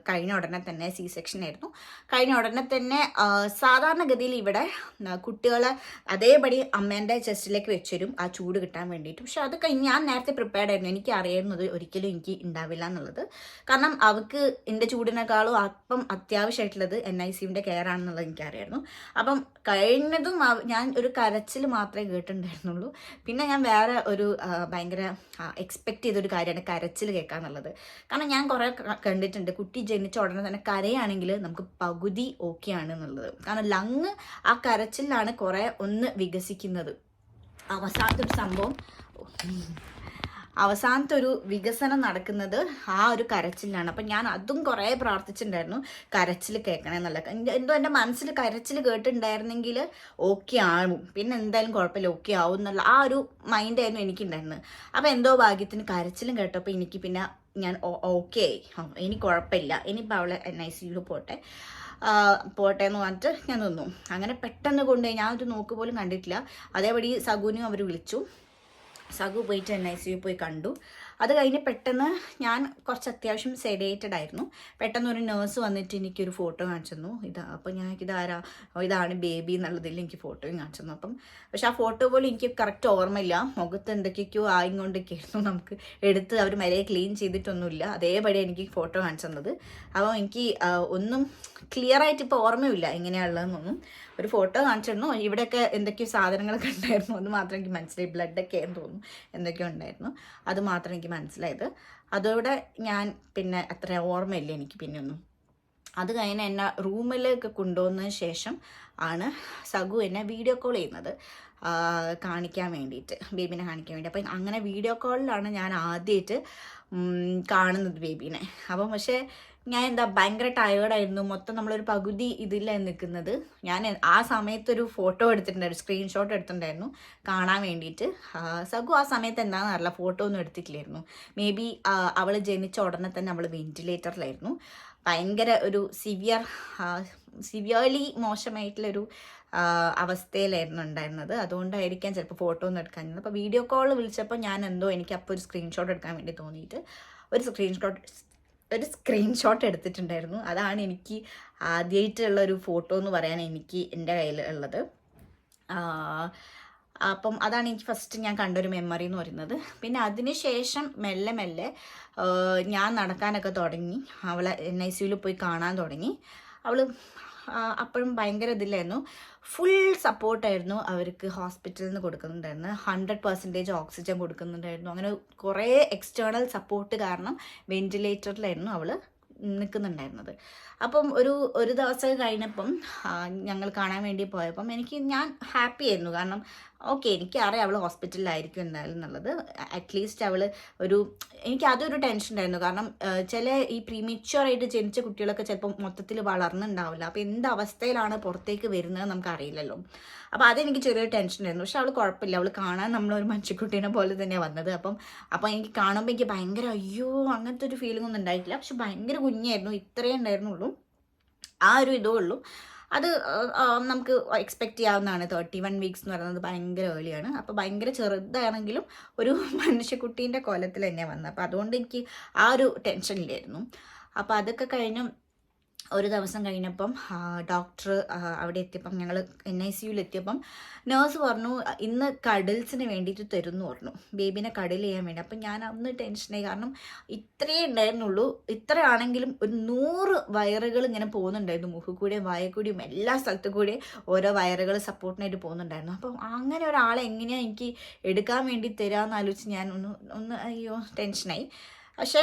കഴിഞ്ഞ ഉടനെ തന്നെ സെക്ഷൻ ആയിരുന്നു. കഴിഞ്ഞ ഉടനെ തന്നെ സാധാരണഗതിയിൽ ഇവിടെ കുട്ടികളെ അതേപടി അമ്മേൻ്റെ ചെസ്റ്റിലേക്ക് വെച്ചുതരും ആ ചൂട് കിട്ടാൻ വേണ്ടിയിട്ട്. പക്ഷെ അത് കഴിഞ്ഞ് ഞാൻ നേരത്തെ പ്രിപ്പയർഡ് ആയിരുന്നു. എനിക്ക് അറിയുന്നത് ഒരിക്കലും എനിക്ക് ഉണ്ടാവില്ല എന്നുള്ളത്. കാരണം അവൾക്ക് എൻ്റെ ചൂടിനേക്കാളും അപ്പം അത്യാവശ്യമായിട്ടുള്ളത് NICUവിൻ്റെ കെയർ ആണെന്നുള്ളത് എനിക്കറിയായിരുന്നു. അപ്പം കഴിഞ്ഞതും ഞാൻ ഒരു കരച്ചിൽ മാത്രമേ കേട്ടിട്ടുണ്ടായിരുന്നുള്ളൂ. പിന്നെ ഞാൻ വേറെ ഒരു ഭയങ്കര എക്സ്പെക്റ്റ് ചെയ്തൊരു കാര്യമാണ് കരച്ചിൽ കേൾക്കാന്നുള്ളത്. കാരണം ഞാൻ കുറേ കണ്ടിട്ടുണ്ട് കുട്ടി ജനിച്ച ഉടനെ തന്നെ കരയാണെങ്കിൽ നമുക്ക് പകുതി ഓക്കെ ആണ് എന്നുള്ളത്. കാരണം ലങ് ആ കരച്ചിലാണ് കുറേ ഒന്ന് വികസിക്കുന്നത്. അവസാനത്തെ ഒരു വികസനം നടക്കുന്നത് ആ ഒരു കരച്ചിലാണ്. അപ്പം ഞാൻ അതും കുറേ പ്രാർത്ഥിച്ചിട്ടുണ്ടായിരുന്നു കരച്ചിൽ കേൾക്കണേ എന്നല്ല. എന്തോ എൻ്റെ മനസ്സിൽ കരച്ചിൽ കേട്ടിട്ടുണ്ടായിരുന്നെങ്കിൽ ഓക്കെ ആവും, പിന്നെ എന്തായാലും കുഴപ്പമില്ല, ഓക്കെ ആവും എന്നുള്ള ആ ഒരു മൈൻഡായിരുന്നു എനിക്കുണ്ടായിരുന്നത്. അപ്പോൾ എന്തോ ഭാഗ്യത്തിന് കരച്ചിലും കേട്ടപ്പോൾ എനിക്ക് പിന്നെ ഞാൻ ഓക്കെ ആയി, ഇനി കുഴപ്പമില്ല, ഇനിയിപ്പോൾ അവളെ NICUവിൽ പോട്ടെ എന്ന് പറഞ്ഞിട്ട് ഞാൻ നിന്നു. അങ്ങനെ പെട്ടെന്ന് കൊണ്ടുപോയി ഞാനൊരു നോക്ക് പോലും കണ്ടിട്ടില്ല. അതേപടി സഗുവിനും അവർ വിളിച്ചു. സഗു പോയിട്ട് NICUവിൽ പോയി കണ്ടു. അത് കഴിഞ്ഞ് പെട്ടെന്ന് ഞാൻ കുറച്ച് അത്യാവശ്യം സെഡേറ്റഡ് ആയിരുന്നു. പെട്ടെന്ന് ഒരു നേഴ്സ് വന്നിട്ട് എനിക്കൊരു ഫോട്ടോ കാണിച്ചു തന്നു. അപ്പോൾ ഞാൻ ഇതാണ് ബേബി എന്നുള്ളതിൽ എനിക്ക് ഫോട്ടോയും കാണിച്ചു തന്നു. പക്ഷെ ആ ഫോട്ടോ പോലും എനിക്ക് കറക്റ്റ് ഓർമ്മയില്ല. മുഖത്ത് എന്തൊക്കെയൊക്കെയോ ആയിക്കൊണ്ടൊക്കെയായിരുന്നു. നമുക്ക് എടുത്ത് അവർ മര്യാദ ക്ലീൻ ചെയ്തിട്ടൊന്നുമില്ല. അതേപടി എനിക്ക് ഫോട്ടോ കാണിച്ചു തന്നത്. അപ്പോൾ എനിക്ക് ഒന്നും ക്ലിയർ ആയിട്ട് ഇപ്പോൾ ഓർമ്മയില്ല എങ്ങനെയാണുള്ളതെന്നൊന്നും. ഒരു ഫോട്ടോ കാണിച്ചിരുന്നു. ഇവിടെയൊക്കെ എന്തൊക്കെയോ സാധനങ്ങളൊക്കെ ഉണ്ടായിരുന്നു. അത് മാത്രം എനിക്ക് മനസ്സിലായി. ബ്ലഡൊക്കെ എന്ന് തോന്നുന്നു എന്തൊക്കെയോ ഉണ്ടായിരുന്നു. അത് മാത്രം എനിക്ക് മനസ്സിലായത്. അതോടെ ഞാൻ പിന്നെ അത്ര ഓർമ്മയില്ല എനിക്ക് പിന്നെ ഒന്നും. അത് കഴിഞ്ഞ് എന്നെ റൂമിലേക്ക് കൊണ്ടുവന്നതിന് ശേഷം ആണ് സഗു എന്നെ വീഡിയോ കോൾ ചെയ്യുന്നത് കാണിക്കാൻ വേണ്ടിയിട്ട്, ബേബീനെ കാണിക്കാൻ വേണ്ടി. അപ്പം അങ്ങനെ വീഡിയോ കോളിലാണ് ഞാൻ ആദ്യമായിട്ട് കാണുന്നത് ബേബീനെ. അപ്പം പക്ഷേ ഞാൻ ഭയങ്കര ടയേർഡായിരുന്നു. മൊത്തം നമ്മളൊരു പകുതി ഇതിലാണ് നിൽക്കുന്നത്. ഞാൻ ആ സമയത്തൊരു ഫോട്ടോ എടുത്തിട്ടുണ്ടായിരുന്നു, സ്ക്രീൻഷോട്ട് എടുത്തിട്ടുണ്ടായിരുന്നു കാണാൻ വേണ്ടിയിട്ട്. സഗു ആ സമയത്ത് എന്താണെന്ന് അറിയില്ല, ഫോട്ടോ ഒന്നും എടുത്തിട്ടില്ലായിരുന്നു. മേ ബി അവൾ ജനിച്ച ഉടനെ തന്നെ അവൾ വെന്റിലേറ്ററിലായിരുന്നു. ഭയങ്കര ഒരു സിവിയർലി മോശമായിട്ടുള്ളൊരു അവസ്ഥയിലായിരുന്നു ഉണ്ടായിരുന്നത്. അതുകൊണ്ടായിരിക്കാം ചിലപ്പോൾ ഫോട്ടോ ഒന്നും എടുക്കാൻ. അപ്പോൾ വീഡിയോ കോൾ വിളിച്ചപ്പോൾ ഞാൻ എനിക്ക് അപ്പോൾ ഒരു സ്ക്രീൻഷോട്ട് എടുക്കാൻ വേണ്ടി തോന്നിയിട്ട് ഒരു സ്ക്രീൻഷോട്ട് എടുത്തിട്ടുണ്ടായിരുന്നു. അതാണ് എനിക്ക് ആദ്യമായിട്ടുള്ള ഒരു ഫോട്ടോ എന്ന് പറയാൻ എനിക്ക് എൻ്റെ കയ്യിൽ ഉള്ളത്. അപ്പം അതാണ് എനിക്ക് ഫസ്റ്റ് ഞാൻ കണ്ടൊരു മെമ്മറി എന്ന് പറയുന്നത്. പിന്നെ അതിന് ശേഷം മെല്ലെ ഞാൻ നടക്കാനൊക്കെ തുടങ്ങി. അവളെ NICUവിൽ പോയി കാണാൻ തുടങ്ങി. അവൾ അപ്പോഴും ഭയങ്കര ഇതിലായിരുന്നു. ഫുൾ സപ്പോർട്ടായിരുന്നു അവർക്ക് ഹോസ്പിറ്റലിൽ നിന്ന് കൊടുക്കുന്നുണ്ടായിരുന്നു. 100% ഓക്സിജൻ കൊടുക്കുന്നുണ്ടായിരുന്നു. അങ്ങനെ കുറേ എക്സ്റ്റേണൽ സപ്പോർട്ട് കാരണം വെന്റിലേറ്ററിലായിരുന്നു അവൾ നിൽക്കുന്നുണ്ടായിരുന്നത്. അപ്പം ഒരു ദിവസം കഴിഞ്ഞപ്പം ഞങ്ങൾ കാണാൻ വേണ്ടി പോയപ്പം ഞാൻ ഹാപ്പി ആയിരുന്നു. കാരണം ഓക്കെ, എനിക്കറിയാം അവൾ ഹോസ്പിറ്റലിലായിരിക്കും എന്തായാലും എന്നുള്ളത്. അറ്റ്ലീസ്റ്റ് അവൾ എനിക്ക് അതൊരു ടെൻഷൻ ഉണ്ടായിരുന്നു. കാരണം ചില ഈ പ്രീമിച്വറായിട്ട് ജനിച്ച കുട്ടികളൊക്കെ ചിലപ്പം മൊത്തത്തിൽ വളർന്നുണ്ടാവില്ല. അപ്പോൾ എന്ത് അവസ്ഥയിലാണ് പുറത്തേക്ക് വരുന്നത് നമുക്കറിയില്ലല്ലോ. അപ്പോൾ അതെനിക്ക് ചെറിയൊരു ടെൻഷൻ ആയിരുന്നു. പക്ഷെ അവൾ കുഴപ്പമില്ല, അവൾ കാണാൻ നമ്മളൊരു മനുഷ്യക്കുട്ടീനെ പോലെ തന്നെയാണ് വന്നത്. അപ്പം എനിക്ക് കാണുമ്പോൾ എനിക്ക് ഭയങ്കര അയ്യോ അങ്ങനത്തെ ഒരു ഫീലിംഗ് ഒന്നും ഉണ്ടായിട്ടില്ല. പക്ഷെ ഭയങ്കര കുഞ്ഞായിരുന്നു, ഇത്രയേ ഉണ്ടായിരുന്നുള്ളൂ, ആ ഒരു ഇതേ ഉള്ളൂ. അത് നമുക്ക് എക്സ്പെക്റ്റ് ചെയ്യാവുന്നതാണ്. 31 വീക്സ് എന്ന് പറയുന്നത് ഭയങ്കര ഏർലിയാണ്. അപ്പോൾ ഭയങ്കര ചെറുതാണെങ്കിലും ഒരു മനുഷ്യക്കുട്ടീൻ്റെ കോലത്തിൽ തന്നെ വന്നത്. അപ്പോൾ അതുകൊണ്ട് എനിക്ക് ആ ഒരു ടെൻഷനില്ലായിരുന്നു. അപ്പോൾ അതൊക്കെ കഴിഞ്ഞ് ഒരു ദിവസം കഴിഞ്ഞപ്പം ഡോക്ടർ അവിടെ എത്തിയപ്പം ഞങ്ങൾ NICUവിൽ എത്തിയപ്പം നേഴ്സ് പറഞ്ഞു ഇന്ന് കഡിൽസിന് വേണ്ടിയിട്ട് തരുമെന്ന് പറഞ്ഞു, ബേബീനെ കഡിൽ ചെയ്യാൻ വേണ്ടി. അപ്പം ഞാൻ അന്ന് ടെൻഷനായി. കാരണം ഇത്രയേ ഉണ്ടായിരുന്നുള്ളൂ. ഇത്രയാണെങ്കിലും ഒരു 100 വയറുകൾ ഇങ്ങനെ പോകുന്നുണ്ടായിരുന്നു. മുഖ കൂടിയും വായ കൂടിയും എല്ലാ സ്ഥലത്തു കൂടിയും ഓരോ വയറുകൾ സപ്പോർട്ടിനായിട്ട് പോകുന്നുണ്ടായിരുന്നു. അപ്പം അങ്ങനെ ഒരാളെ എങ്ങനെയാണ് എനിക്ക് എടുക്കാൻ വേണ്ടി തരാമെന്ന് ആലോചിച്ച് ഞാൻ ഒന്ന് അയ്യോ ടെൻഷനായി. പക്ഷേ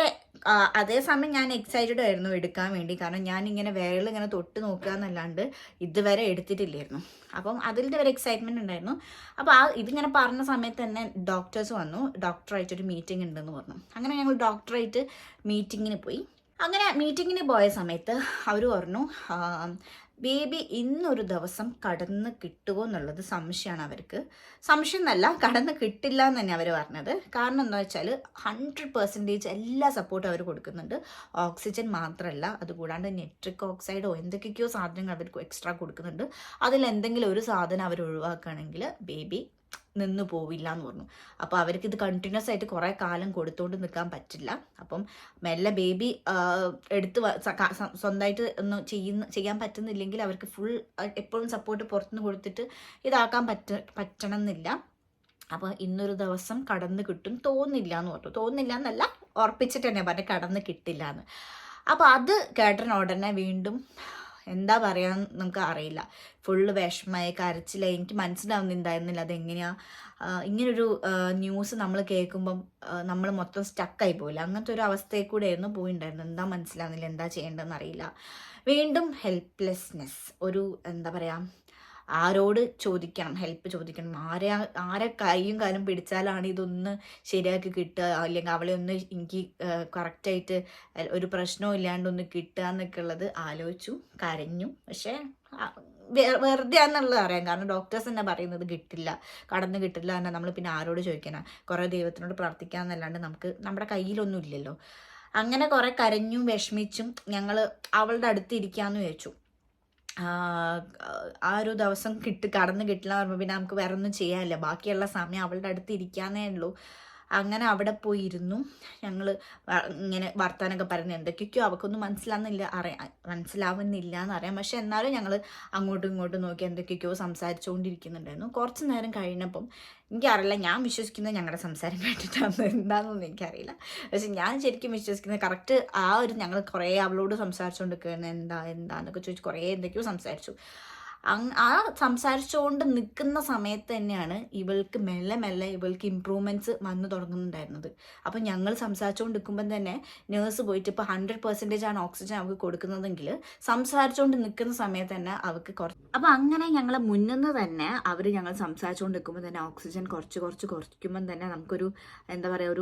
അതേസമയം ഞാൻ എക്സൈറ്റഡ് ആയിരുന്നു എടുക്കാൻ വേണ്ടി. കാരണം ഞാനിങ്ങനെ ഇങ്ങനെ തൊട്ട് നോക്കുക എന്നല്ലാണ്ട് ഇതുവരെ എടുത്തിട്ടില്ലായിരുന്നു. അപ്പം അതിൻ്റെ ഒരു എക്സൈറ്റ്മെൻറ്റ് ഉണ്ടായിരുന്നു. അപ്പോൾ ഇതിങ്ങനെ പറഞ്ഞ സമയത്ത് തന്നെ ഡോക്ടേഴ്സ് വന്നു. ഡോക്ടറായിട്ടൊരു മീറ്റിംഗ് ഉണ്ടെന്ന് പറഞ്ഞു. അങ്ങനെ ഞങ്ങൾ ഡോക്ടറായിട്ട് മീറ്റിങ്ങിന് പോയി. അങ്ങനെ മീറ്റിങ്ങിന് പോയ സമയത്ത് അവർ പറഞ്ഞു ബേബി ഇന്നൊരു ദിവസം കടന്ന് കിട്ടുമോ എന്നുള്ളത് സംശയമാണ് അവർക്ക്. സംശയം എന്നല്ല, കടന്ന് കിട്ടില്ല എന്ന് തന്നെ അവർ പറഞ്ഞത്. കാരണം എന്താ വെച്ചാൽ 100% എല്ലാ സപ്പോർട്ടും അവർ കൊടുക്കുന്നുണ്ട്. ഓക്സിജൻ മാത്രമല്ല, അതുകൂടാണ്ട് നൈട്രിക് ഓക്സൈഡോ എന്തൊക്കെയോ സാധനങ്ങൾ അവർക്ക് എക്സ്ട്രാ കൊടുക്കുന്നുണ്ട്. അതിലെന്തെങ്കിലും ഒരു സാധനം അവർ ഒഴിവാക്കുകയാണെങ്കിൽ ബേബി നിന്ന് പോവില്ല എന്ന് പറഞ്ഞു. അപ്പോൾ അവർക്ക് ഇത് കണ്ടിന്യൂസ് ആയിട്ട് കുറേ കാലം കൊടുത്തുകൊണ്ട് നിൽക്കാൻ പറ്റില്ല. അപ്പം മെല്ലെ ബേബി എടുത്ത് സ്വന്തമായിട്ട് ഒന്ന് ചെയ്യാൻ പറ്റുന്നില്ലെങ്കിൽ അവർക്ക് ഫുൾ എപ്പോഴും സപ്പോർട്ട് പുറത്തുനിന്ന് കൊടുത്തിട്ട് ഇതാക്കാൻ പറ്റണം എന്നില്ല. അപ്പോൾ ഇന്നൊരു ദിവസം കടന്ന് കിട്ടും തോന്നില്ല എന്ന് പറഞ്ഞു. തോന്നില്ല എന്നല്ല, ഉറപ്പിച്ചിട്ട് തന്നെ പറഞ്ഞു കടന്ന് കിട്ടില്ല എന്ന്. അപ്പോൾ അത് കേട്ടന ഉടനെ വീണ്ടും എന്താ പറയാന്ന് നമുക്ക് അറിയില്ല. ഫുള്ള് വിഷമമായി, കരച്ചിലായി. എനിക്ക് മനസ്സിലാവുന്നുണ്ടായിരുന്നില്ല അതെങ്ങനെയാണ് ഇങ്ങനൊരു ന്യൂസ് നമ്മൾ കേൾക്കുമ്പം നമ്മൾ മൊത്തം സ്റ്റക്കായി പോയില്ല. അങ്ങനത്തെ ഒരു അവസ്ഥയിൽ കൂടെ ആയിരുന്നു പോയിണ്ടായിരുന്നു. എന്താ മനസ്സിലാവുന്നില്ല, എന്താ ചെയ്യേണ്ടതെന്ന് അറിയില്ല. വീണ്ടും ഹെൽപ്ലെസ്നെസ്. ഒരു എന്താ പറയുക, ആരോട് ചോദിക്കണം, ഹെൽപ്പ് ചോദിക്കണം, ആരെ കൈയും കാലും പിടിച്ചാലാണ് ഇതൊന്ന് ശരിയാക്കി കിട്ടുക, അല്ലെങ്കിൽ അവളെ ഒന്ന് എനിക്ക് കറക്റ്റായിട്ട് ഒരു പ്രശ്നവും ഇല്ലാണ്ടൊന്ന് കിട്ടുക എന്നൊക്കെ ഉള്ളത് ആലോചിച്ചു, കരഞ്ഞു. പക്ഷേ വെറുതെ ആണെന്നുള്ളത് അറിയാം. കാരണം ഡോക്ടേഴ്സ് തന്നെ പറയുന്നത് കിട്ടില്ല, കടന്ന് കിട്ടില്ല എന്നാൽ നമ്മൾ പിന്നെ ആരോട് ചോദിക്കാനാണ്? കുറേ ദൈവത്തിനോട് പ്രാർത്ഥിക്കാമെന്നല്ലാണ്ട് നമ്മുടെ കയ്യിലൊന്നും ഇല്ലല്ലോ. അങ്ങനെ കുറേ കരഞ്ഞും വിഷമിച്ചും ഞങ്ങൾ അവളുടെ അടുത്ത് ഇരിക്കാമെന്ന് ചോദിച്ചു. ആ ഒരു ദിവസം കടന്ന് കിട്ടില്ല എന്ന് പറയുമ്പോൾ പിന്നെ നമുക്ക് വേറെ ഒന്നും ചെയ്യാനില്ല. ബാക്കിയുള്ള സമയം അവളുടെ അടുത്ത് ഇരിക്കാന്നേ ഉള്ളൂ. അങ്ങനെ അവിടെ പോയിരുന്നു. ഞങ്ങൾ ഇങ്ങനെ വർത്താനൊക്കെ പറയുന്നത് എന്തൊക്കെയോ അവൾക്കൊന്നും മനസ്സിലാവുന്നില്ല എന്നറിയാം. പക്ഷെ എന്നാലും ഞങ്ങൾ അങ്ങോട്ടും ഇങ്ങോട്ടും നോക്കി എന്തൊക്കെയോ സംസാരിച്ചുകൊണ്ടിരിക്കുന്നുണ്ടായിരുന്നു. കുറച്ച് നേരം കഴിഞ്ഞപ്പം എനിക്കറിയില്ല, ഞാൻ വിശ്വസിക്കുന്നത് ഞങ്ങളുടെ സംസാരം കേട്ടിട്ടാണ്, എന്താണെന്നൊന്നും എനിക്കറിയില്ല. പക്ഷെ ഞാൻ ശരിക്കും വിശ്വസിക്കുന്നത് കറക്റ്റ് ആ ഒരു ഞങ്ങൾ കുറേ അവളോട് സംസാരിച്ചുകൊണ്ടിരിക്കുന്നത് എന്താന്നൊക്കെ ചോദിച്ചു കുറേ എന്തൊക്കെയോ സംസാരിച്ചു. ആ സംസാരിച്ചുകൊണ്ട് നിൽക്കുന്ന സമയത്ത് തന്നെയാണ് ഇവൾക്ക് മെല്ലെ ഇവൾക്ക് ഇമ്പ്രൂവ്മെൻറ്റ്സ് വന്നു തുടങ്ങുന്നുണ്ടായിരുന്നത്. അപ്പം ഞങ്ങൾ സംസാരിച്ചുകൊണ്ട് നിൽക്കുമ്പം തന്നെ നേഴ്സ് പോയിട്ട് ഇപ്പോൾ 100% ആണ് ഓക്സിജൻ അവൾക്ക് കൊടുക്കുന്നതെങ്കിൽ സംസാരിച്ചുകൊണ്ട് നിൽക്കുന്ന സമയത്ത് തന്നെ അവൾക്ക് അപ്പം അങ്ങനെ ഞങ്ങൾ മുന്നിൽ തന്നെ ഞങ്ങൾ സംസാരിച്ചുകൊണ്ട് നിൽക്കുമ്പോൾ തന്നെ ഓക്സിജൻ കുറയ്ക്കുമ്പം തന്നെ നമുക്കൊരു എന്താ പറയുക,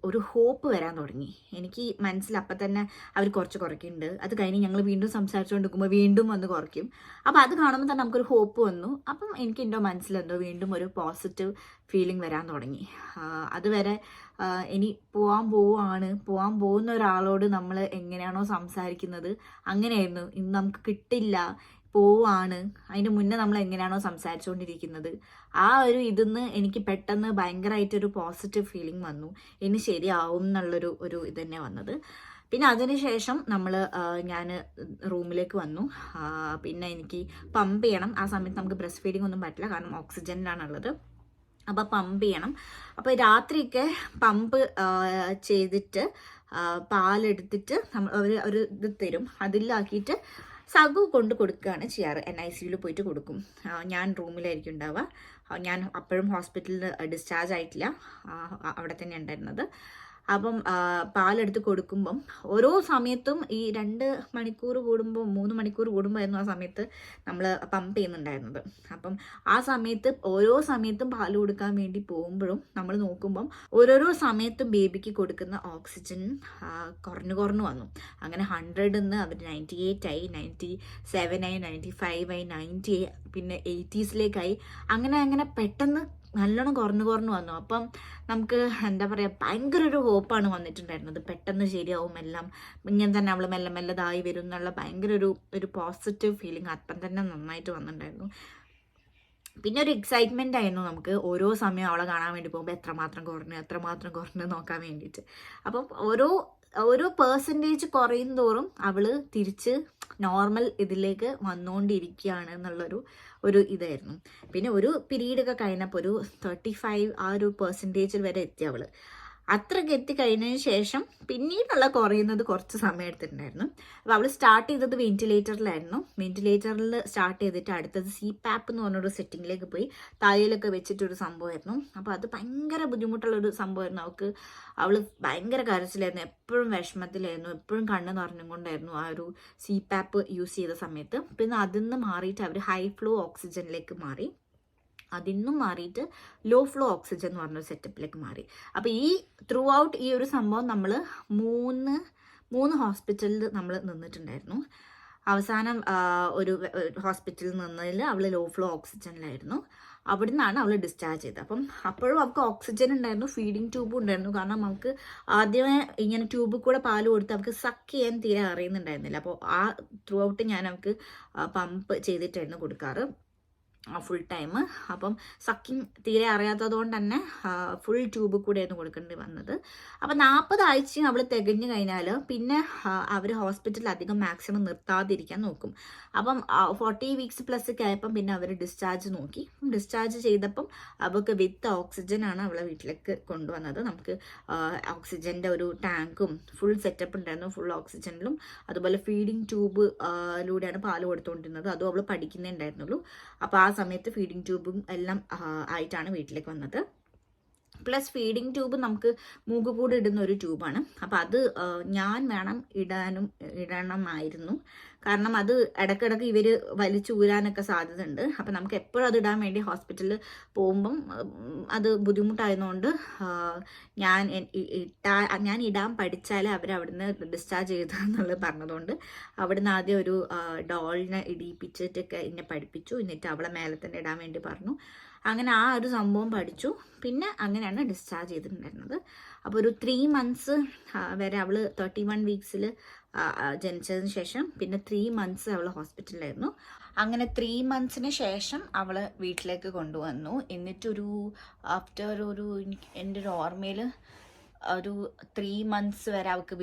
ഒരു ഹോപ്പ് വരാൻ തുടങ്ങി. എനിക്ക് മനസ്സിലപ്പം തന്നെ അവർ കുറയ്ക്കുന്നുണ്ട്. അത് കഴിഞ്ഞ് ഞങ്ങൾ വീണ്ടും സംസാരിച്ചുകൊണ്ട് നിൽക്കുമ്പോൾ വീണ്ടും വന്ന് കുറയ്ക്കും. അപ്പോൾ അത് കാണുമ്പോൾ തന്നെ നമുക്കൊരു ഹോപ്പ് വന്നു. അപ്പം എനിക്ക് എൻ്റെ മനസ്സിലെന്തോ വീണ്ടും ഒരു പോസിറ്റീവ് ഫീലിംഗ് വരാൻ തുടങ്ങി. അതുവരെ ഇനി പോകാൻ പോകുന്ന ഒരാളോട് നമ്മൾ എങ്ങനെയാണോ സംസാരിക്കുന്നത് അങ്ങനെയായിരുന്നു. ഇന്ന് നമുക്ക് കിട്ടില്ല, പോവാണ്, അതിന് മുന്നേ നമ്മൾ എങ്ങനെയാണോ സംസാരിച്ചുകൊണ്ടിരിക്കുന്നത് ആ ഒരു ഇതിന്ന് എനിക്ക് പെട്ടെന്ന് ഭയങ്കരമായിട്ടൊരു പോസിറ്റീവ് ഫീലിംഗ് വന്നു. ഇനി ശരിയാവും എന്നുള്ളൊരു ഇത് തന്നെ വന്നത്. പിന്നെ അതിനുശേഷം ഞാൻ റൂമിലേക്ക് വന്നു. പിന്നെ എനിക്ക് പമ്പ് ചെയ്യണം. ആ സമയത്ത് നമുക്ക് ബ്രസ്റ്റ് ഫീഡിങ് ഒന്നും പറ്റില്ല, കാരണം ഓക്സിജനിലാണുള്ളത്. അപ്പോൾ പമ്പ് ചെയ്യണം. അപ്പോൾ രാത്രിയൊക്കെ പമ്പ് ചെയ്തിട്ട് പാലെടുത്തിട്ട് ഒരു ഇത് തരും, അതിലാക്കിയിട്ട് സഗു കൊണ്ട് കൊടുക്കുകയാണ് ചെയ്യാറ്. NICUവിൽ പോയിട്ട് കൊടുക്കും. ഞാൻ റൂമിലായിരിക്കും ഉണ്ടാവുക. ഞാൻ അപ്പോഴും ഹോസ്പിറ്റലിൽ ഡിസ്ചാർജ് ആയിട്ടില്ല, അവിടെ തന്നെ ഉണ്ടായിരുന്നത്. അപ്പം പാലെടുത്ത് കൊടുക്കുമ്പം ഓരോ സമയത്തും ഈ 2 മണിക്കൂർ കൂടുമ്പോൾ 3 മണിക്കൂർ കൂടുമ്പോഴായിരുന്നു ആ സമയത്ത് നമ്മൾ പമ്പ് ചെയ്യുന്നുണ്ടായിരുന്നത്. അപ്പം ആ സമയത്ത് ഓരോ സമയത്തും പാൽ കൊടുക്കാൻ വേണ്ടി പോകുമ്പോഴും നമ്മൾ നോക്കുമ്പം ഓരോരോ സമയത്തും ബേബിക്ക് കൊടുക്കുന്ന ഓക്സിജൻ കുറഞ്ഞു വന്നു. അങ്ങനെ 100ന്ന് അവർ 98 ആയി, 97 ആയി, 95 ആയി, 90 ആയി, പിന്നെ 80s അങ്ങനെ പെട്ടെന്ന് നല്ലോണം കുറഞ്ഞു വന്നു. അപ്പം നമുക്ക് എന്താ പറയുക, ഭയങ്കര ഒരു ഹോപ്പാണ് വന്നിട്ടുണ്ടായിരുന്നത്, പെട്ടെന്ന് ശരിയാവും എല്ലാം, ഇങ്ങനെ തന്നെ അവൾ മെല്ലെ മെല്ലെ ഇതായി വരും എന്നുള്ള ഭയങ്കര ഒരു പോസിറ്റീവ് ഫീലിംഗ് അപ്പം തന്നെ നന്നായിട്ട് വന്നിട്ടുണ്ടായിരുന്നു. പിന്നെ ഒരു എക്സൈറ്റ്മെൻ്റ് ആയിരുന്നു നമുക്ക് ഓരോ സമയം അവളെ കാണാൻ വേണ്ടി പോകുമ്പോൾ എത്രമാത്രം കുറഞ്ഞു നോക്കാൻ വേണ്ടിയിട്ട്. അപ്പം ഓരോ പെർസെൻറ്റേജ് കുറയും തോറും അവൾ തിരിച്ച് നോർമൽ ഇതിലേക്ക് വന്നുകൊണ്ടിരിക്കുകയാണ് എന്നുള്ളൊരു ഇതായിരുന്നു. പിന്നെ ഒരു പീരീഡൊക്കെ കഴിഞ്ഞപ്പോൾ ഒരു 35 ആ ഒരു പെർസെൻറ്റേജിൽ വരെ എത്തി അവൾ. അത്രയ്ക്ക് എത്തിക്കഴിഞ്ഞതിന് ശേഷം പിന്നീടുള്ള കുറയുന്നത് കുറച്ച് സമയം എടുത്തിട്ടുണ്ടായിരുന്നു. അപ്പോൾ അവൾ സ്റ്റാർട്ട് ചെയ്തത് വെന്റിലേറ്ററിലായിരുന്നു. വെന്റിലേറ്ററിൽ സ്റ്റാർട്ട് ചെയ്തിട്ട് അടുത്തത് CPAP എന്ന് പറഞ്ഞൊരു സെറ്റിങ്ങിലേക്ക് പോയി തായയിലൊക്കെ വെച്ചിട്ടൊരു സംഭവമായിരുന്നു. അപ്പോൾ അത് ഭയങ്കര ബുദ്ധിമുട്ടുള്ളൊരു സംഭവമായിരുന്നു. അവൾ ഭയങ്കര കരച്ചിലായിരുന്നു, എപ്പോഴും വിഷമത്തിലായിരുന്നു, എപ്പോഴും കണ്ണ് നിറഞ്ഞുകൊണ്ടായിരുന്നു ആ ഒരു CPAP യൂസ് ചെയ്ത സമയത്ത്. പിന്നെ അതിൽ നിന്ന് മാറിയിട്ട് അവർ ഹൈ ഫ്ലോ ഓക്സിജനിലേക്ക് മാറി. അതിന്നും മാറിയിട്ട് ലോ ഫ്ലോ ഓക്സിജൻ എന്ന് പറഞ്ഞൊരു സെറ്റപ്പിലേക്ക് മാറി. അപ്പോൾ ത്രൂ ഔട്ട് ഈ ഒരു സംഭവം നമ്മൾ മൂന്ന് ഹോസ്പിറ്റലിൽ നമ്മൾ നിന്നിട്ടുണ്ടായിരുന്നു. അവസാനം ഒരു ഹോസ്പിറ്റലിൽ നിന്നതിൽ അവൾ ലോ ഫ്ലോ ഓക്സിജനിലായിരുന്നു. അവിടെ നിന്നാണ് അവൾ ഡിസ്ചാർജ് ചെയ്തത്. അപ്പം അപ്പോഴും അവൾക്ക് ഓക്സിജൻ ഉണ്ടായിരുന്നു, ഫീഡിങ് ട്യൂബും ഉണ്ടായിരുന്നു. കാരണം അവൾക്ക് ആദ്യമേ ഇങ്ങനെ ട്യൂബിൽ കൂടെ പാല് കൊടുത്ത് അവൾക്ക് സക്ക് ചെയ്യാൻ തീരെ അറിയുന്നുണ്ടായിരുന്നില്ല. അപ്പോൾ ത്രൂ ഔട്ട് ഞാൻ അവൾക്ക് പമ്പ് ചെയ്തിട്ടായിരുന്നു കൊടുക്കാറ് ഫുൾ ടൈം. അപ്പം സക്കിങ് തീരെ അറിയാത്തത് കൊണ്ട് തന്നെ ഫുൾ ട്യൂബ് കൂടെയായിരുന്നു കൊടുക്കേണ്ടി വന്നത്. അപ്പം 40 ആഴ്ചയും അവൾ തികഞ്ഞു കഴിഞ്ഞാൽ പിന്നെ അവർ ഹോസ്പിറ്റലിൽ അധികം മാക്സിമം നിർത്താതിരിക്കാൻ നോക്കും. അപ്പം 40 വീക്സ് പ്ലസ് ഒക്കെ ആയപ്പം പിന്നെ അവർ ഡിസ്ചാർജ് നോക്കി. ഡിസ്ചാർജ് ചെയ്തപ്പം അവൾക്ക് വിത്ത് ഓക്സിജൻ ആണ് അവളെ വീട്ടിലേക്ക് കൊണ്ടുവന്നത്. നമുക്ക് ഓക്സിജൻ്റെ ഒരു ടാങ്കും ഫുൾ സെറ്റപ്പ് ഉണ്ടായിരുന്നു, ഫുൾ ഓക്സിജനിലും. അതുപോലെ ഫീഡിങ് ട്യൂബിലൂടെയാണ് പാല് കൊടുത്തുകൊണ്ടിരുന്നത്. അതും അവൾ പഠിക്കുന്നേ ഉണ്ടായിരുന്നുള്ളൂ. അപ്പോൾ ആ സമയത്ത് ഫീഡിങ് ട്യൂബും എല്ലാം ആയിട്ടാണ് വീട്ടിലേക്ക് വന്നത്. പ്ലസ് ഫീഡിങ് ട്യൂബ് നമുക്ക് മൂക്കുകൂടെ ഇടുന്ന ഒരു ട്യൂബാണ്. അപ്പം അത് ഞാൻ ഇടണമായിരുന്നു. കാരണം അത് ഇടയ്ക്കിടയ്ക്ക് ഇവർ വലിച്ചൂരാനൊക്കെ സാധ്യത ഉണ്ട്. അപ്പം നമുക്ക് എപ്പോഴും അത് ഇടാൻ വേണ്ടി ഹോസ്പിറ്റലിൽ പോകുമ്പം അത് ബുദ്ധിമുട്ടായതുകൊണ്ട് ഞാൻ ഇടാൻ പഠിച്ചാലേ അവരവിടുന്ന് ഡിസ്ചാർജ് ചെയ്തെന്നുള്ളത് പറഞ്ഞതുകൊണ്ട് അവിടുന്ന് ആദ്യം ഒരു ഡോളിനെ ഇടിപ്പിച്ചിട്ടൊക്കെ എന്നെ പഠിപ്പിച്ചു. എന്നിട്ട് അവളെ മേലെ തന്നെ ഇടാൻ വേണ്ടി പറഞ്ഞു. അങ്ങനെ ആ ഒരു സംഭവം പഠിച്ചു. പിന്നെ അങ്ങനെയാണ് ഡിസ്ചാർജ് ചെയ്തിട്ടുണ്ടായിരുന്നത്. അപ്പോൾ ഒരു 3 months വരെ അവൾ 31 വീക്സിൽ ജനിച്ചതിന് ശേഷം പിന്നെ 3 months അവൾ ഹോസ്പിറ്റലിലായിരുന്നു. അങ്ങനെ 3 monthsന് ശേഷം അവൾ വീട്ടിലേക്ക് കൊണ്ടുവന്നു. എന്നിട്ടൊരു ആഫ്റ്റർ എൻ്റെ ഒരു ഓർമ്മയിൽ ഒരു 3 months വരെ അവൾക്ക്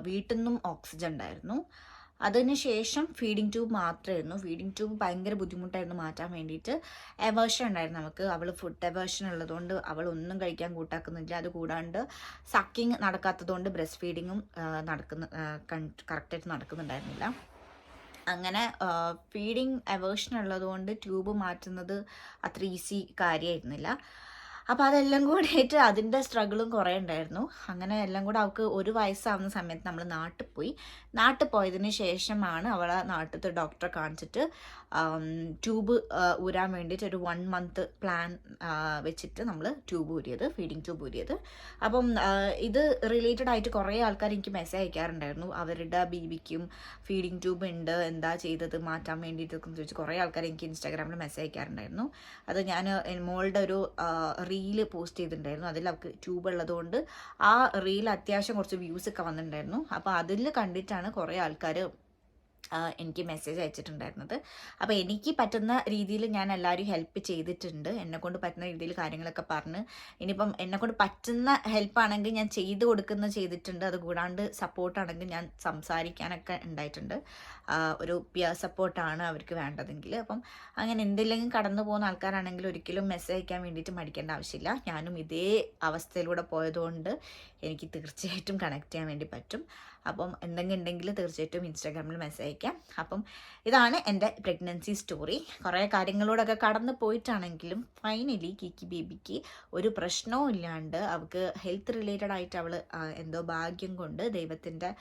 വീട്ടിൽ നിന്നും ഓക്സിജൻ ഉണ്ടായിരുന്നു. അതിനുശേഷം ഫീഡിങ് ട്യൂബ് മാത്രമായിരുന്നു. ഫീഡിങ് ട്യൂബ് ഭയങ്കര ബുദ്ധിമുട്ടായിരുന്നു മാറ്റാൻ വേണ്ടിയിട്ട്. എവേർഷൻ ഉണ്ടായിരുന്നു നമുക്ക്. അവൾ ഫുഡ് എവേർഷൻ ഉള്ളതുകൊണ്ട് അവൾ ഒന്നും കഴിക്കാൻ കൂട്ടാക്കുന്നില്ല. അതുകൂടാണ്ട് സക്കിങ് നടക്കാത്തതുകൊണ്ട് ബ്രസ്റ്റ് ഫീഡിങ്ങും കറക്റ്റായിട്ട് നടക്കുന്നുണ്ടായിരുന്നില്ല. അങ്ങനെ ഫീഡിങ് എവേർഷൻ ഉള്ളതുകൊണ്ട് ട്യൂബ് മാറ്റുന്നത് അത്ര ഈസി കാര്യമായിരുന്നില്ല. അപ്പോൾ അതെല്ലാം കൂടിയിട്ട് അതിൻ്റെ സ്ട്രഗിളും കുറേ ഉണ്ടായിരുന്നു. അങ്ങനെ എല്ലാം കൂടെ അവൾക്ക് 1 വയസ്സാവുന്ന സമയത്ത് നമ്മൾ നാട്ടിൽ പോയതിന് ശേഷമാണ് അവളെ നാട്ടിലത്തെ ഡോക്ടറെ കാണിച്ചിട്ട് ട്യൂബ് ഊരാൻ വേണ്ടിയിട്ട് ഒരു 1 month പ്ലാൻ വെച്ചിട്ട് നമ്മൾ ഫീഡിങ് ട്യൂബ് ഊരിയത്. അപ്പം ഇത് റിലേറ്റഡ് ആയിട്ട് കുറേ ആൾക്കാർ എനിക്ക് മെസ്സേജ് അയക്കാറുണ്ടായിരുന്നു. അവരുടെ ബേബിക്കും ഫീഡിങ് ട്യൂബ് ഉണ്ട്, എന്താ ചെയ്തത് മാറ്റാൻ വേണ്ടിയിട്ടൊക്കെ ചോദിച്ച് കുറേ ആൾക്കാർ എനിക്ക് ഇൻസ്റ്റാഗ്രാമിൽ മെസ്സേജ് അയക്കാറുണ്ടായിരുന്നു. അത് ഞാൻ മോളുടെ ഒരു റീല് പോസ്റ്റ് ചെയ്തിട്ടുണ്ടായിരുന്നു. അതിൽ അവൾക്ക് ട്യൂബ് ഉള്ളതുകൊണ്ട് ആ റീൽ അത്യാവശ്യം കുറച്ച് വ്യൂസ് ഒക്കെ വന്നിട്ടുണ്ടായിരുന്നു. അപ്പോൾ അതിൽ കണ്ടിട്ടാണ് കുറേ ആൾക്കാർ എനിക്ക് മെസ്സേജ് അയച്ചിട്ടുണ്ടായിരുന്നത്. അപ്പോൾ എനിക്ക് പറ്റുന്ന രീതിയിൽ ഞാൻ എല്ലാവരും ഹെൽപ്പ് ചെയ്തിട്ടുണ്ട്. എന്നെക്കൊണ്ട് പറ്റുന്ന രീതിയിൽ കാര്യങ്ങളൊക്കെ പറഞ്ഞ്, ഇനിയിപ്പം എന്നെക്കൊണ്ട് പറ്റുന്ന ഹെൽപ്പാണെങ്കിൽ ഞാൻ ചെയ്തിട്ടുണ്ട്. അതുകൂടാണ്ട് സപ്പോർട്ടാണെങ്കിൽ ഞാൻ സംസാരിക്കാനൊക്കെ ഉണ്ടായിട്ടുണ്ട്. ഒരു പിയർ സപ്പോർട്ടാണ് അവർക്ക് വേണ്ടതെങ്കിൽ. അപ്പം അങ്ങനെ എന്തെങ്കിലും കടന്നു പോകുന്ന ആൾക്കാരാണെങ്കിൽ ഒരിക്കലും മെസ്സേജ് അയക്കാൻ വേണ്ടിയിട്ട് മടിക്കേണ്ട ആവശ്യമില്ല. ഞാനും ഇതേ അവസ്ഥയിലൂടെ പോയതുകൊണ്ട് എനിക്ക് തീർച്ചയായിട്ടും കണക്ട് ചെയ്യാൻ വേണ്ടി പറ്റും. അപ്പം എന്തെങ്കിലും ഉണ്ടെങ്കിൽ തീർച്ചയായിട്ടും ഇൻസ്റ്റാഗ്രാമിൽ മെസ്സേജ് അയക്കാം. അപ്പം ഇതാണ് എൻ്റെ പ്രഗ്നൻസി സ്റ്റോറി. കുറേ കാര്യങ്ങളോടൊക്കെ കടന്നു പോയിട്ടാണെങ്കിലും ഫൈനലി കിക്കി ബേബിക്ക് ഒരു പ്രശ്നവും ഇല്ലാണ്ട് അവൾക്ക് ഹെൽത്ത് റിലേറ്റഡ് ആയിട്ട് അവൾ എന്തോ ഭാഗ്യം കൊണ്ട് ദൈവത്തിൻ്റെ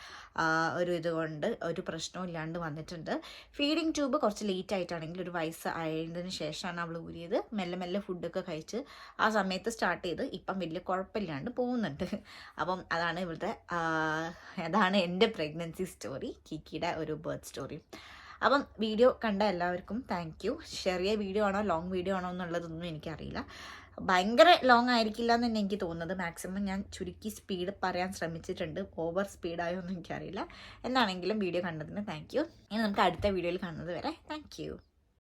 ഇതുകൊണ്ട് ഒരു പ്രശ്നവും ഇല്ലാണ്ട് വന്നിട്ടുണ്ട്. ഫീഡിങ് ട്യൂബ് കുറച്ച് ലേറ്റ് ആയിട്ടാണെങ്കിൽ 1 വയസ്സ് ആയതിനു ശേഷമാണ് അവൾ ഊരിയത്. മെല്ലെ മെല്ലെ ഫുഡൊക്കെ കഴിച്ച് ആ സമയത്ത് സ്റ്റാർട്ട് ചെയ്ത് ഇപ്പം വലിയ കുഴപ്പമില്ലാണ്ട് പോകുന്നുണ്ട്. അപ്പം അതാണ് എൻ്റെ പ്രഗ്നൻസി സ്റ്റോറി, കിക്കിയുടെ ഒരു ബർത്ത് സ്റ്റോറി. അപ്പം വീഡിയോ കണ്ട എല്ലാവർക്കും താങ്ക് യു. ചെറിയ വീഡിയോ ആണോ ലോങ് വീഡിയോ ആണോ എന്നുള്ളതൊന്നും എനിക്കറിയില്ല. ഭയങ്കര ലോങ് ആയിരിക്കില്ല എന്ന് തന്നെ എനിക്ക് തോന്നുന്നത്. മാക്സിമം ഞാൻ ചുരുക്കി സ്പീഡ് പറയാൻ ശ്രമിച്ചിട്ടുണ്ട്. ഓവർ സ്പീഡായോ എന്ന് എനിക്കറിയില്ല. എന്താണെങ്കിലും വീഡിയോ കണ്ടതിന് താങ്ക് യു. ഇനി നമുക്ക് അടുത്ത വീഡിയോയിൽ കാണുന്നത് വരെ താങ്ക് യു.